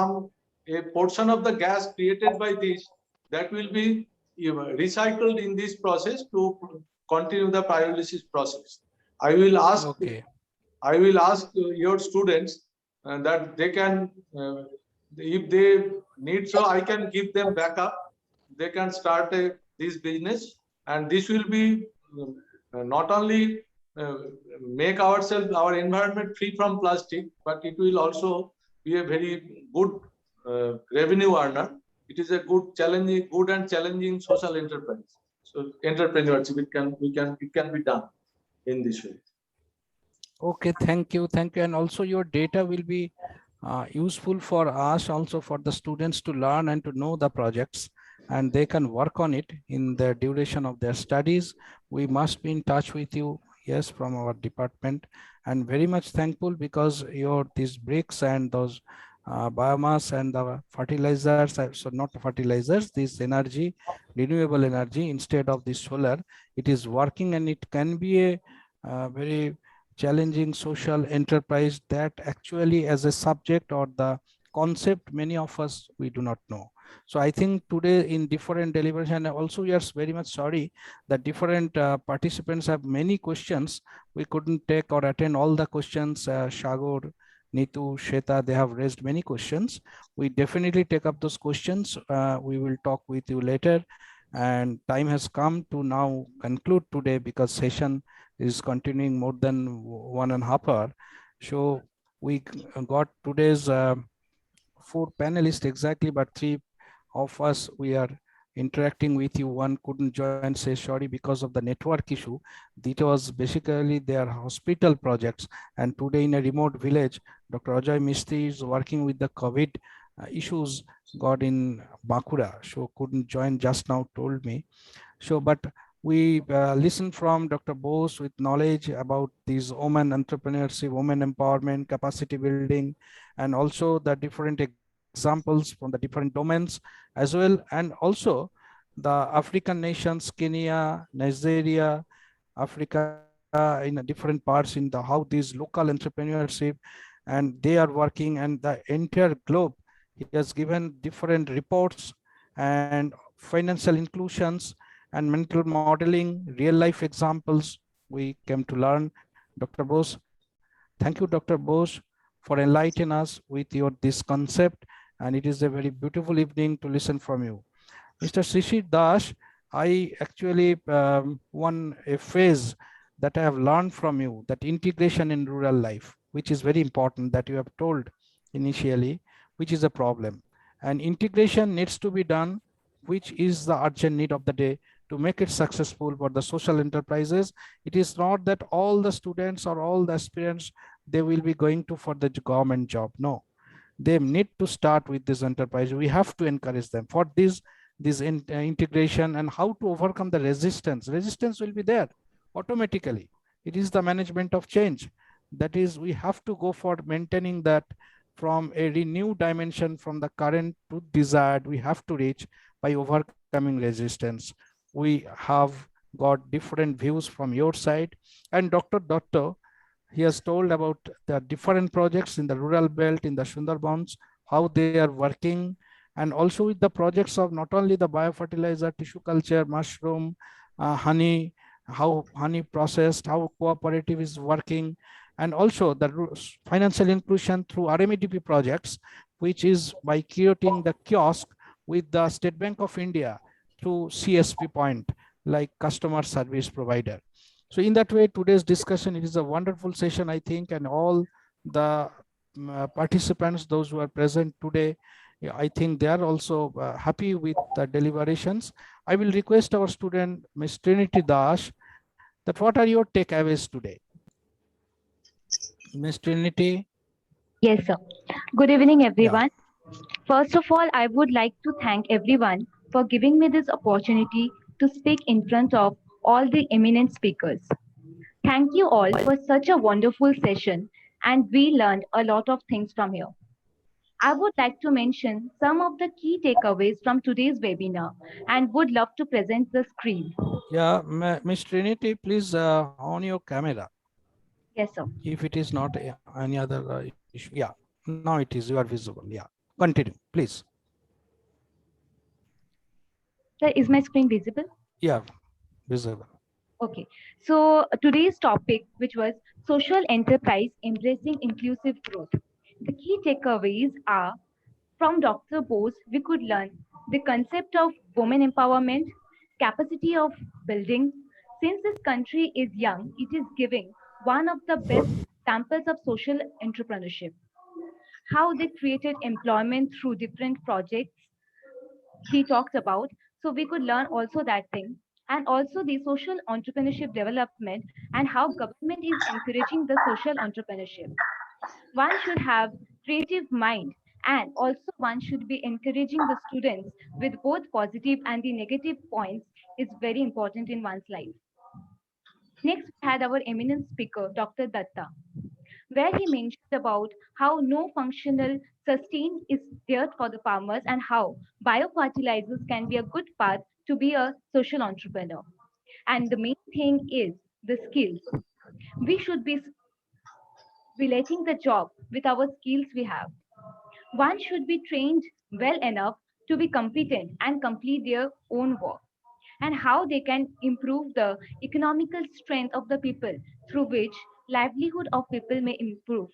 Speaker 12: a portion of the gas created by this, that will be recycled in this process to continue the pyrolysis process. I will ask your students that they can, if they need, so I can give them backup. They can start this business, and this will be not only uh, make ourselves, our environment free from plastic, but it will also be a very good revenue earner. It is a good and challenging social enterprise. So entrepreneurship, it can be done in this way.
Speaker 8: Okay, thank you. And also your data will be useful for us, also for the students to learn and to know the projects, and they can work on it in the duration of their studies. We must be in touch with you, yes, from our department, and very much thankful because your these bricks and those biomass and the fertilizers, so not fertilizers, this energy, renewable energy instead of the solar, it is working, and it can be a very challenging social enterprise that actually as a subject or the concept many of us we do not know. So I think today in different deliberation, and also we are very much sorry that different participants have many questions. We couldn't take or attend all the questions. Shagor, Nitu, Sheta, they have raised many questions. We definitely take up those questions. We will talk with you later, and time has come to now conclude today because session is continuing more than 1.5 hours. So we got today's 4 panelists exactly, but 3 of us, we are interacting with you. One couldn't join, say sorry because of the network issue. It was basically their hospital projects. And today in a remote village, Dr. Ajay Mistry is working with the COVID issues got in Bankura. So couldn't join just now, told me. So, but we listened from Dr. Bose with knowledge about these women entrepreneurship, women empowerment, capacity building, and also the different examples from the different domains as well. And also the African nations, Kenya, Nigeria, Africa, in different parts in the how these local entrepreneurship and they are working, and the entire globe. He has given different reports and financial inclusions and mental modeling, real life examples we came to learn. Dr. Bose, thank you, Dr. Bose, for enlightening us with your this concept. And it is a very beautiful evening to listen from you. Mr. Shishir Das, I actually one a phase that I have learned from you, that integration in rural life, which is very important that you have told initially, which is a problem. And integration needs to be done, which is the urgent need of the day to make it successful for the social enterprises. It is not that all the students or all the aspirants, they will be going to for the government job. No, they need to start with this enterprise. We have to encourage them for this integration and how to overcome the resistance. Resistance will be there automatically. It is the management of change. That is, we have to go for maintaining that from a renewed dimension from the current to desired. We have to reach by overcoming resistance. We have got different views from your side. And Dr. Dotto, he has told about the different projects in the rural belt, in the Sundarbans, how they are working, and also with the projects of not only the biofertilizer, tissue culture, mushroom, honey, how honey processed, how cooperative is working, and also the financial inclusion through RMEDP projects, which is by creating the kiosk with the State Bank of India through CSP point, like customer service provider. So in that way, today's discussion, it is a wonderful session, I think, and all the participants, those who are present today, I think they are also happy with the deliberations. I will request our student, Ms. Trinity Dash, that what are your takeaways today? Ms. Trinity?
Speaker 13: Yes, sir. Good evening, everyone. Yeah. First of all, I would like to thank everyone for giving me this opportunity to speak in front of all the eminent speakers. Thank you all for such a wonderful session, and we learned a lot of things from here. I would like to mention some of the key takeaways from today's webinar and would love to present the screen.
Speaker 8: Yeah, Ms. Trinity, please on your camera.
Speaker 13: Yes, sir.
Speaker 8: If it is not any other issue. Yeah, now it is, you are visible. Yeah, continue, please.
Speaker 13: Sir, is my screen visible?
Speaker 8: Yeah, visible.
Speaker 13: Okay, so today's topic, which was social enterprise embracing inclusive growth. The key takeaways are, from Dr. Bose, we could learn the concept of women empowerment, capacity of building, Since this country is young, it is giving one of the best examples of social entrepreneurship. How they created employment through different projects he talked about. So we could learn also that thing. And also the social entrepreneurship development and how government is encouraging the social entrepreneurship. One should have creative mind, and also one should be encouraging the students with both positive and the negative points is very important in one's life. Next, we had our eminent speaker, Dr. Datta, where he mentioned about how no functional sustain is there for the farmers and how biofertilizers can be a good path to be a social entrepreneur. And the main thing is the skills. We should be relating the job with our skills we have. One should be trained well enough to be competent and complete their own work, and how they can improve the economical strength of the people through which livelihood of people may improve.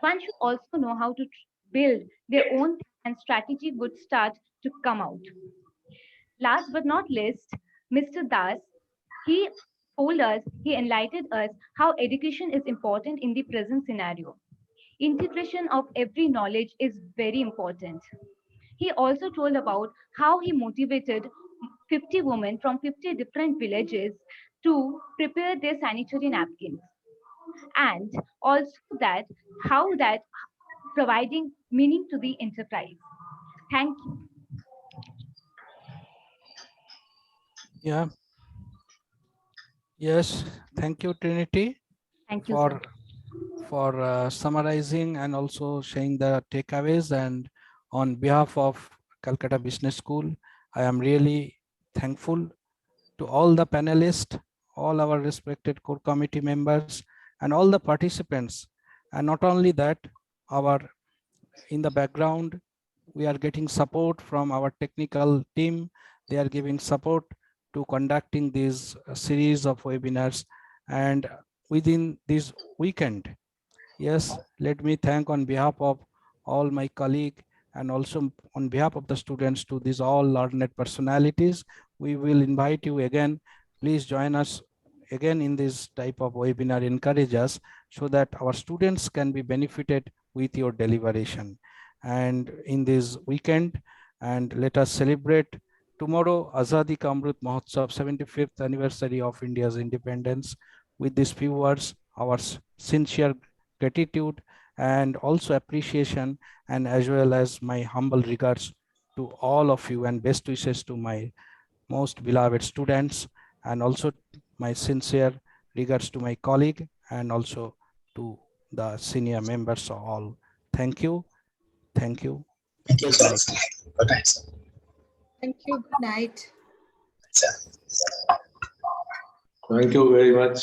Speaker 13: One should also know how to build their own and strategy would start to come out. Last but not least, Mr. Das, he told us, he enlightened us how education is important in the present scenario. Integration of every knowledge is very important. He also told about how he motivated 50 women from 50 different villages to prepare their sanitary napkins. And also that how that providing meaning to the enterprise. Thank you.
Speaker 8: Yeah. Yes. Thank you, Trinity,
Speaker 13: Thank you, sir.
Speaker 8: for summarizing and also sharing the takeaways. And on behalf of Calcutta Business School, I am really thankful to all the panelists, all our respected core committee members, and all the participants. And not only that, in the background, we are getting support from our technical team. They are giving support to conducting this series of webinars. And within this weekend, yes, let me thank on behalf of all my colleagues and also on behalf of the students to these all learned personalities. We will invite you again. Please join us again in this type of webinar. Encourage us so that our students can be benefited with your deliberation. And in this weekend, and let us celebrate tomorrow Azadi Ka Amrit Mahotsav, 75th anniversary of India's independence. With these few words, our sincere gratitude and also appreciation, and as well as my humble regards to all of you and best wishes to my most beloved students, and also my sincere regards to my colleague and also to the senior members of all. Thank you. Thank you.
Speaker 9: Thank you, sir. Good night, sir.
Speaker 1: Thank you. Good night.
Speaker 12: Thank you very much.